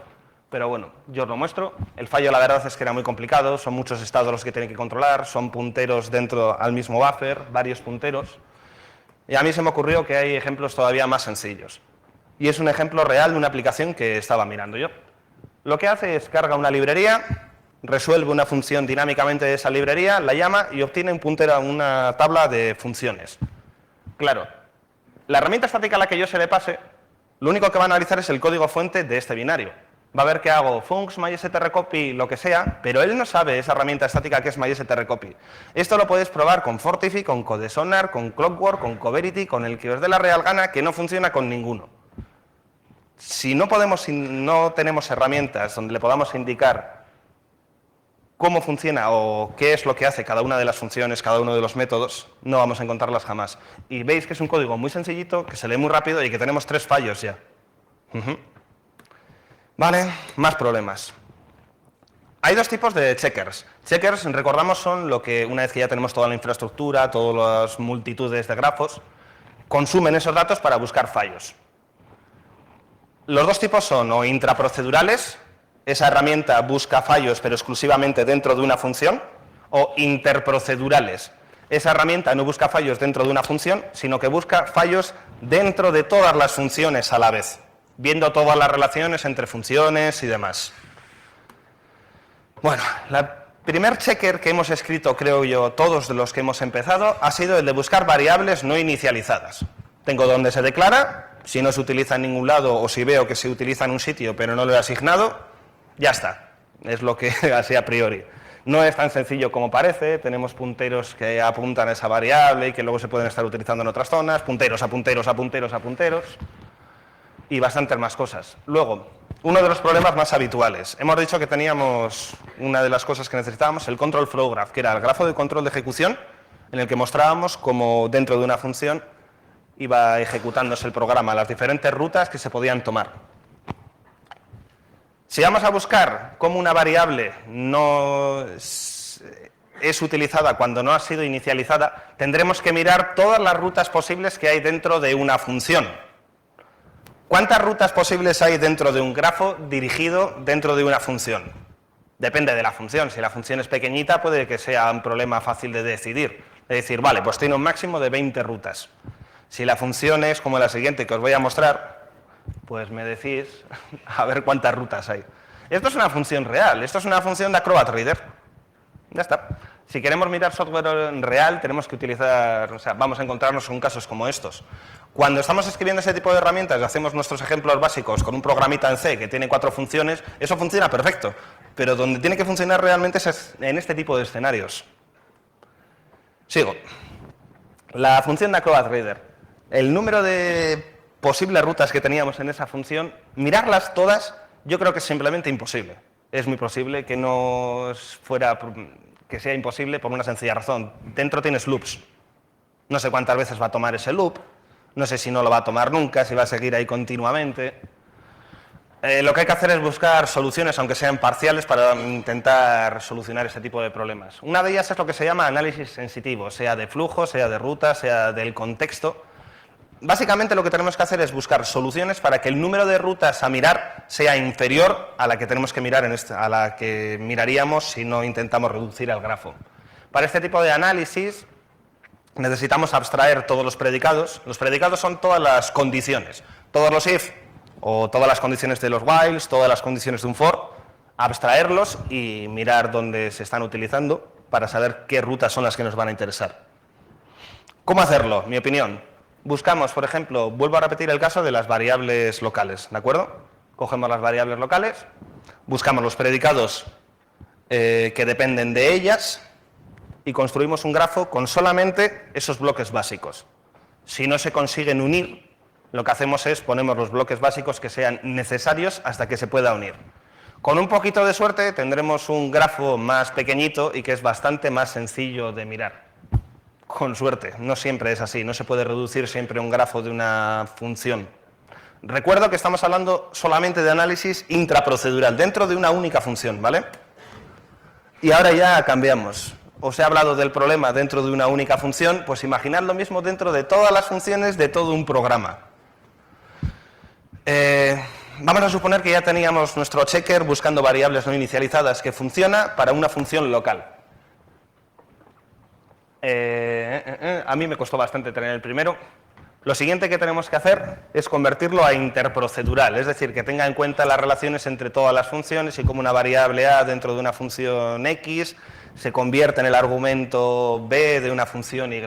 pero bueno, yo os lo muestro. El fallo, la verdad, es que era muy complicado, son muchos estados los que tienen que controlar, son punteros dentro al mismo buffer, varios punteros. Y a mí se me ocurrió que hay ejemplos todavía más sencillos. Y es un ejemplo real de una aplicación que estaba mirando yo. Lo que hace es carga una librería, resuelve una función dinámicamente de esa librería, la llama y obtiene un puntero a una tabla de funciones. Claro, la herramienta estática a la que yo se le pase, Lo único que va a analizar es el código fuente de este binario. Va a ver que hago funcs, mystrcopy, lo que sea, pero él no sabe esa herramienta estática que es mystrcopy. Esto lo podéis probar con Fortify, con CodeSonar, con Clockwork, con Coverity, con el que os dé la real gana, que no funciona con ninguno. Si no tenemos herramientas donde le podamos indicar cómo funciona o qué es lo que hace cada una de las funciones, cada uno de los métodos, no vamos a encontrarlas jamás. Y veis que es un código muy sencillito, que se lee muy rápido y que tenemos 3 fallos ya. Vale, más problemas. Hay 2 tipos de checkers. Checkers, recordamos, son lo que, una vez que ya tenemos toda la infraestructura, todas las multitudes de grafos, consumen esos datos para buscar fallos. Los 2 tipos son o intraprocedurales, esa herramienta busca fallos pero exclusivamente dentro de una función, o interprocedurales. Esa herramienta no busca fallos dentro de una función, sino que busca fallos dentro de todas las funciones a la vez, viendo todas las relaciones entre funciones y demás. Bueno, el primer checker que hemos escrito, creo yo, todos de los que hemos empezado, ha sido el de buscar variables no inicializadas. Tengo donde se declara, si no se utiliza en ningún lado o si veo que se utiliza en un sitio pero no lo he asignado, ya está. Es lo que así a priori. No es tan sencillo como parece, tenemos punteros que apuntan a esa variable y que luego se pueden estar utilizando en otras zonas, punteros a punteros a punteros a punteros, y bastantes más cosas. Luego, uno de los problemas más habituales. Hemos dicho que teníamos una de las cosas que necesitábamos, el control flow graph, que era el grafo de control de ejecución, en el que mostrábamos cómo dentro de una función iba ejecutándose el programa, las diferentes rutas que se podían tomar. Si vamos a buscar cómo una variable no es utilizada cuando no ha sido inicializada, tendremos que mirar todas las rutas posibles que hay dentro de una función. ¿Cuántas rutas posibles hay dentro de un grafo dirigido dentro de una función? Depende de la función. Si la función es pequeñita, puede que sea un problema fácil de decidir. Es decir, vale, pues tiene un máximo de 20 rutas. Si la función es como la siguiente que os voy a mostrar, pues me decís a ver cuántas rutas hay. Esto es una función real, esto es una función de Acrobat Reader. Ya está. Si queremos mirar software real, tenemos que utilizar, o sea, vamos a encontrarnos con casos como estos. Cuando estamos escribiendo ese tipo de herramientas y hacemos nuestros ejemplos básicos con un programita en C que tiene 4 funciones, eso funciona perfecto. Pero donde tiene que funcionar realmente es en este tipo de escenarios. Sigo. La función de Acrobat Reader. El número de posibles rutas que teníamos en esa función, mirarlas todas, yo creo que es simplemente imposible. Es muy posible que que sea imposible por una sencilla razón. Dentro tienes loops. No sé cuántas veces va a tomar ese loop, no sé si no lo va a tomar nunca, si va a seguir ahí continuamente. Lo que hay que hacer es buscar soluciones, aunque sean parciales, para intentar solucionar ese tipo de problemas. Una de ellas es lo que se llama análisis sensitivo, sea de flujo, sea de ruta, sea del contexto. Básicamente lo que tenemos que hacer es buscar soluciones para que el número de rutas a mirar sea inferior a la que tenemos que mirar a la que miraríamos si no intentamos reducir el grafo. Para este tipo de análisis necesitamos abstraer todos los predicados. Los predicados son todas las condiciones, todos los if o todas las condiciones de los whiles, todas las condiciones de un for, abstraerlos y mirar dónde se están utilizando para saber qué rutas son las que nos van a interesar. ¿Cómo hacerlo? Mi opinión. Buscamos, por ejemplo, vuelvo a repetir el caso de las variables locales, ¿de acuerdo? Cogemos las variables locales, buscamos los predicados que dependen de ellas y construimos un grafo con solamente esos bloques básicos. Si no se consiguen unir, lo que hacemos es ponemos los bloques básicos que sean necesarios hasta que se pueda unir. Con un poquito de suerte tendremos un grafo más pequeñito y que es bastante más sencillo de mirar. Con suerte, no siempre es así, no se puede reducir siempre un grafo de una función. Recuerdo que estamos hablando solamente de análisis intraprocedural, dentro de una única función, ¿vale? Y ahora ya cambiamos. Os he hablado del problema dentro de una única función, pues imaginad lo mismo dentro de todas las funciones de todo un programa. Vamos a suponer que ya teníamos nuestro checker buscando variables no inicializadas que funciona para una función local. A mí me costó bastante tener el primero. Lo siguiente que tenemos que hacer es convertirlo a interprocedural, es decir, que tenga en cuenta las relaciones entre todas las funciones y cómo una variable A dentro de una función X se convierte en el argumento B de una función Y.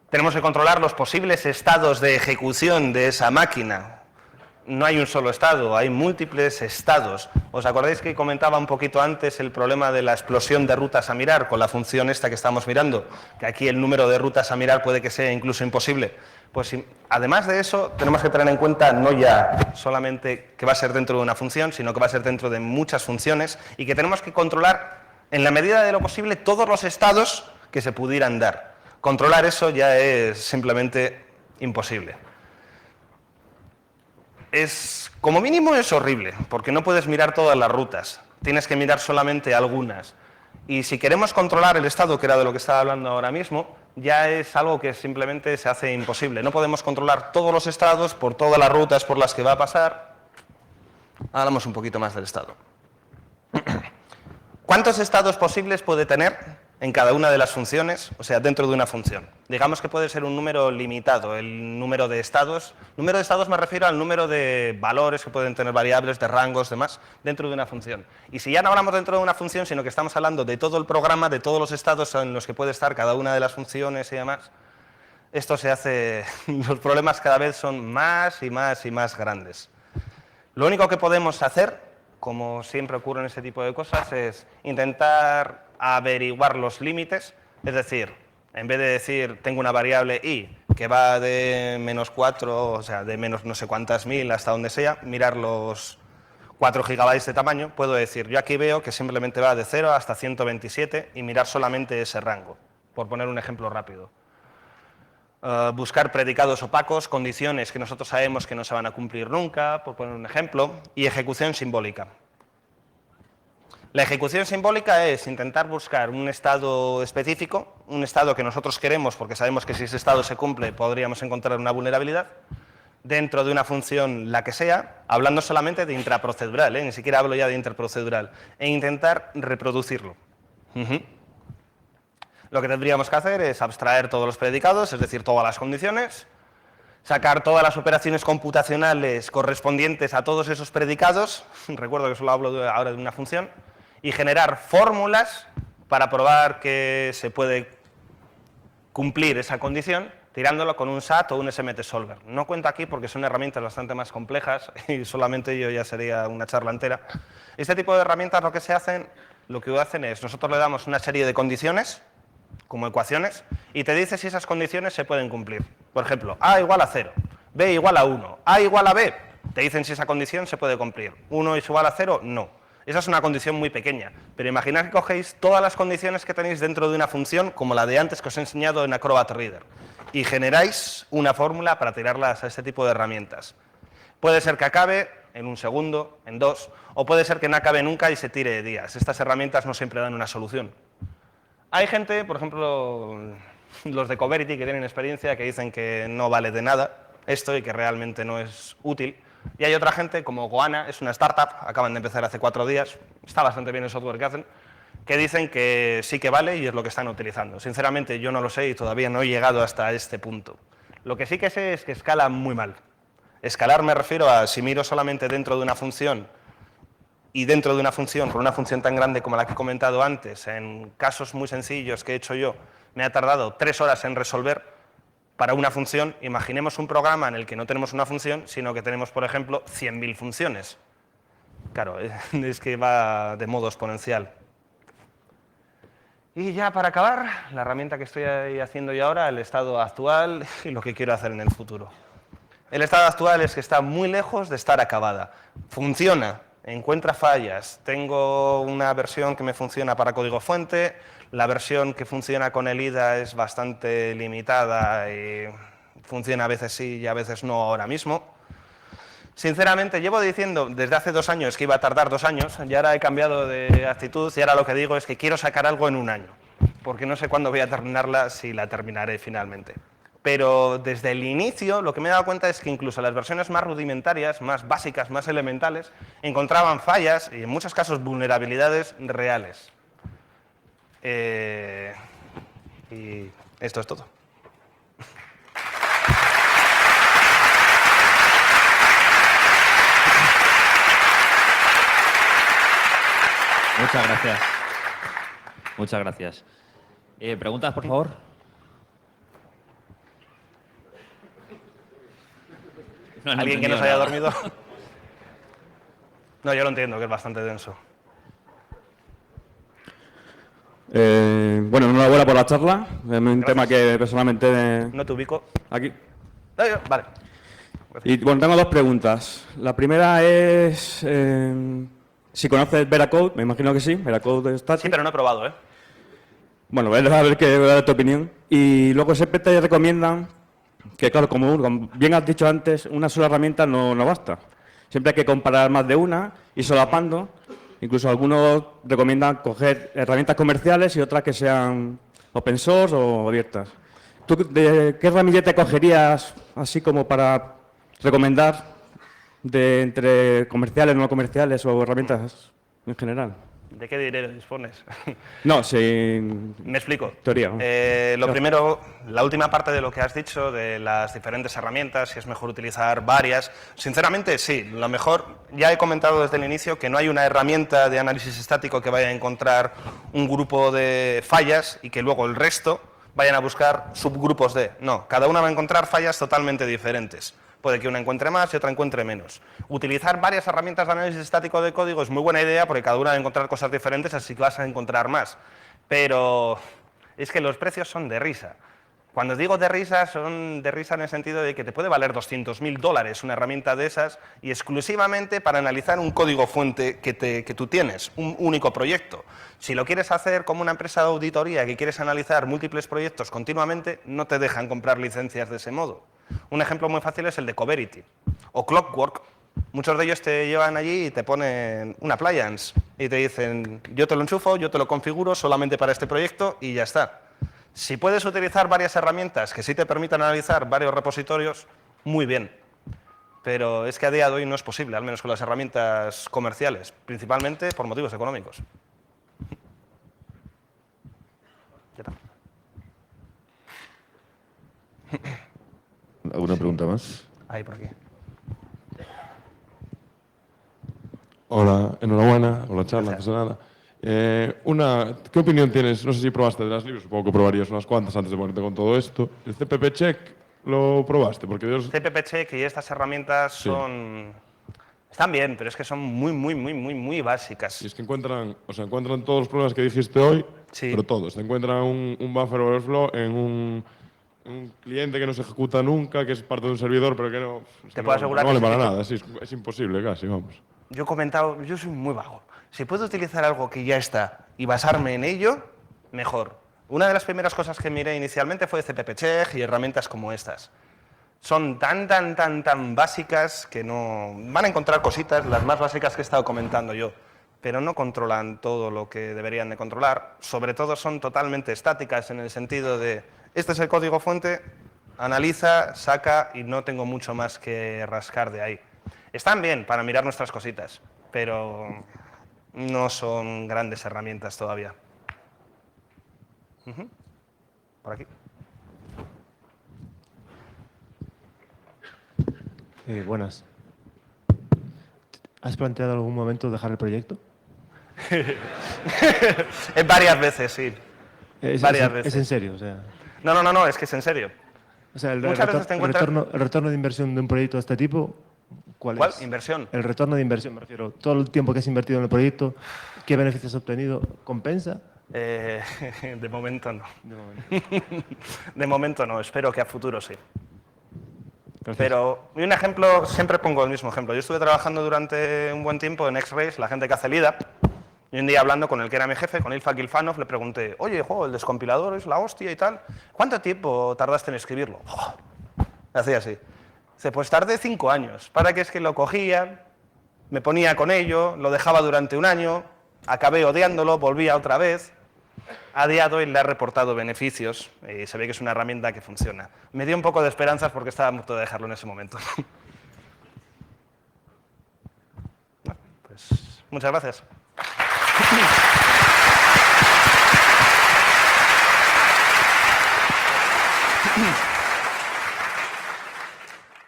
Tenemos que controlar los posibles estados de ejecución de esa máquina. no hay un solo estado, hay múltiples estados. ¿Os acordáis que comentaba un poquito antes el problema de la explosión de rutas a mirar con la función esta que estamos mirando? Que aquí el número de rutas a mirar puede que sea incluso imposible. Pues además de eso, tenemos que tener en cuenta no ya solamente que va a ser dentro de una función, sino que va a ser dentro de muchas funciones y que tenemos que controlar, en la medida de lo posible, todos los estados que se pudieran dar. Controlar eso ya es simplemente imposible. Como mínimo es horrible, porque no puedes mirar todas las rutas, tienes que mirar solamente algunas. Y si queremos controlar el estado, que era de lo que estaba hablando ahora mismo, ya es algo que simplemente se hace imposible. No podemos controlar todos los estados por todas las rutas por las que va a pasar. Hablamos un poquito más del estado. ¿Cuántos estados posibles puede tener en cada una de las funciones? O sea, dentro de una función. Digamos que puede ser un número limitado, el número de estados. Número de estados me refiero al número de valores que pueden tener variables, de rangos, demás, dentro de una función. Y si ya no hablamos dentro de una función, sino que estamos hablando de todo el programa, de todos los estados en los que puede estar cada una de las funciones y demás, esto se hace... los problemas cada vez son más y más y más grandes. Lo único que podemos hacer, como siempre ocurre en este tipo de cosas, es intentar averiguar los límites, es decir, en vez de decir tengo una variable i que va de -4, o sea, de menos no sé cuántas mil hasta donde sea, mirar los 4 gigabytes de tamaño, puedo decir, yo aquí veo que simplemente va de 0 hasta 127 y mirar solamente ese rango, por poner un ejemplo rápido. Buscar predicados opacos, condiciones que nosotros sabemos que no se van a cumplir nunca, por poner un ejemplo, y ejecución simbólica. La ejecución simbólica es intentar buscar un estado específico, un estado que nosotros queremos porque sabemos que si ese estado se cumple podríamos encontrar una vulnerabilidad, dentro de una función la que sea, hablando solamente de intraprocedural, ni siquiera hablo ya de interprocedural, e intentar reproducirlo. Lo que tendríamos que hacer es abstraer todos los predicados, es decir, todas las condiciones, sacar todas las operaciones computacionales correspondientes a todos esos predicados, recuerdo que solo hablo ahora de una función, y generar fórmulas para probar que se puede cumplir esa condición tirándolo con un SAT o un SMT Solver. No cuento aquí porque son herramientas bastante más complejas y solamente yo ya sería una charla entera. Este tipo de herramientas lo que hacen es, nosotros le damos una serie de condiciones, como ecuaciones, y te dice si esas condiciones se pueden cumplir. Por ejemplo, A igual a 0, B igual a 1, A igual a B, te dicen si esa condición se puede cumplir. 1 es igual a 0, no. Esa es una condición muy pequeña, pero imaginad que cogéis todas las condiciones que tenéis dentro de una función, como la de antes que os he enseñado en Acrobat Reader, y generáis una fórmula para tirarlas a este tipo de herramientas. Puede ser que acabe en un segundo, en 2, o puede ser que no acabe nunca y se tire días. Estas herramientas no siempre dan una solución. Hay gente, por ejemplo, los de Coverity, que tienen experiencia, que dicen que no vale de nada esto y que realmente no es útil. Y hay otra gente, como Goana, es una startup, acaban de empezar hace 4 días, está bastante bien el software que hacen, que dicen que sí que vale y es lo que están utilizando. Sinceramente, yo no lo sé y todavía no he llegado hasta este punto. Lo que sí que sé es que escala muy mal. Escalar me refiero a si miro solamente dentro de una función y dentro de una función, con una función tan grande como la que he comentado antes, en casos muy sencillos que he hecho yo, me ha tardado 3 horas en resolver para una función. Imaginemos un programa en el que no tenemos una función, sino que tenemos, por ejemplo, 100.000 funciones. Claro, es que va de modo exponencial. Y ya para acabar, la herramienta que estoy haciendo yo ahora, el estado actual y lo que quiero hacer en el futuro. El estado actual es que está muy lejos de estar acabada. Funciona, encuentra fallas. Tengo una versión que me funciona para código fuente, la versión que funciona con el IDA es bastante limitada y funciona a veces sí y a veces no ahora mismo. Sinceramente, llevo diciendo desde hace 2 años que iba a tardar 2 años y ahora he cambiado de actitud y ahora lo que digo es que quiero sacar algo en 1 año, porque no sé cuándo voy a terminarla, si la terminaré finalmente. Pero desde el inicio lo que me he dado cuenta es que incluso las versiones más rudimentarias, más básicas, más elementales, encontraban fallas y en muchos casos vulnerabilidades reales. Y esto es todo. Muchas gracias. Muchas gracias. ¿Preguntas, por favor? ¿Alguien que no se haya dormido? No, yo lo entiendo, que es bastante denso. Bueno, enhorabuena por la charla. Es un tema que personalmente... No te ubico. Aquí. Vale. Y bueno, tengo dos preguntas. La primera es si conoces Veracode, me imagino que sí, Veracode Static. Sí, pero no he probado, ¿eh? Bueno, a ver qué es tu opinión. Y luego siempre te recomiendan que, claro, como bien has dicho antes, una sola herramienta no basta. Siempre hay que comparar más de una y solapando. Incluso algunos recomiendan coger herramientas comerciales y otras que sean open source o abiertas. ¿Tú qué herramienta cogerías así como para recomendar entre comerciales, no comerciales o herramientas en general? ¿De qué dinero dispones? No, sin Me explico. teoría. Lo primero, la última parte de lo que has dicho, de las diferentes herramientas, si es mejor utilizar varias. Sinceramente, sí. Lo mejor, ya he comentado desde el inicio que no hay una herramienta de análisis estático que vaya a encontrar un grupo de fallas y que luego el resto vayan a buscar subgrupos de. No, cada una va a encontrar fallas totalmente diferentes. Puede que una encuentre más y otra encuentre menos. Utilizar varias herramientas de análisis estático de código es muy buena idea porque cada una va a encontrar cosas diferentes, así que vas a encontrar más. Pero es que los precios son de risa. Cuando digo de risa, son de risa en el sentido de que te puede valer $200.000 una herramienta de esas y exclusivamente para analizar un código fuente que tú tienes, un único proyecto. Si lo quieres hacer como una empresa de auditoría que quieres analizar múltiples proyectos continuamente, no te dejan comprar licencias de ese modo. Un ejemplo muy fácil es el de Coverity o Clockwork. Muchos de ellos te llevan allí y te ponen un appliance y te dicen, yo te lo enchufo, yo te lo configuro solamente para este proyecto y ya está. Si puedes utilizar varias herramientas que sí te permitan analizar varios repositorios, muy bien. Pero es que a día de hoy no es posible, al menos con las herramientas comerciales, principalmente por motivos económicos. ¿Alguna pregunta más? Ahí, por aquí. Hola, enhorabuena por la charla, no Gracias. pasa nada. ¿Qué opinión tienes? No sé si probaste de las libros, supongo que probarías unas cuantas antes de ponerte con todo esto. ¿El CPP Check lo probaste? Porque CPP Check y estas herramientas son... Están bien, pero es que son muy básicas. Y es que encuentran todos los problemas que dijiste hoy, Sí. pero todos. Te encuentran un buffer overflow en un cliente que no se ejecuta nunca, que es parte de un servidor, pero que no... Te puedo asegurar no vale que para ese tipo- nada, sí, es imposible casi, vamos. Yo he comentado, yo soy muy vago. Si puedo utilizar algo que ya está y basarme en ello, mejor. Una de las primeras cosas que miré inicialmente fue CPP Check y herramientas como estas. Son tan básicas que no... Van a encontrar cositas, las más básicas que he estado comentando yo, pero no controlan todo lo que deberían de controlar. Sobre todo son totalmente estáticas en el sentido de, este es el código fuente, analiza, saca y no tengo mucho más que rascar de ahí. Están bien para mirar nuestras cositas, pero no son grandes herramientas todavía. Por aquí. Buenas. ¿Has planteado en algún momento dejar el proyecto? Varias veces, sí. Varias veces. Es en serio, o sea. No, es que es en serio. O sea, Muchas veces te encuentras... el retorno de inversión de un proyecto de este tipo, ¿cuál ¿Cuál? es? Inversión. El retorno de inversión, me refiero. Todo el tiempo que has invertido en el proyecto, ¿qué beneficios has obtenido? ¿Compensa? De momento no. De momento. De momento no, espero que a futuro sí. Gracias. Pero, y un ejemplo, siempre pongo el mismo ejemplo. Yo estuve trabajando durante un buen tiempo en X-Rays, la gente que hace LIDAP, y un día hablando con el que era mi jefe, con Ilfa Gilfanov, le pregunté, oye, el descompilador es la hostia y tal, ¿cuánto tiempo tardaste en escribirlo? Hacía así. Dice, pues tardé 5 años. ¿Para qué? Es que lo cogía, me ponía con ello, lo dejaba durante un año, acabé odiándolo, volvía otra vez. A día de hoy le ha reportado beneficios y se ve que es una herramienta que funciona. Me dio un poco de esperanzas porque estaba a punto de dejarlo en ese momento. Bueno, pues muchas gracias.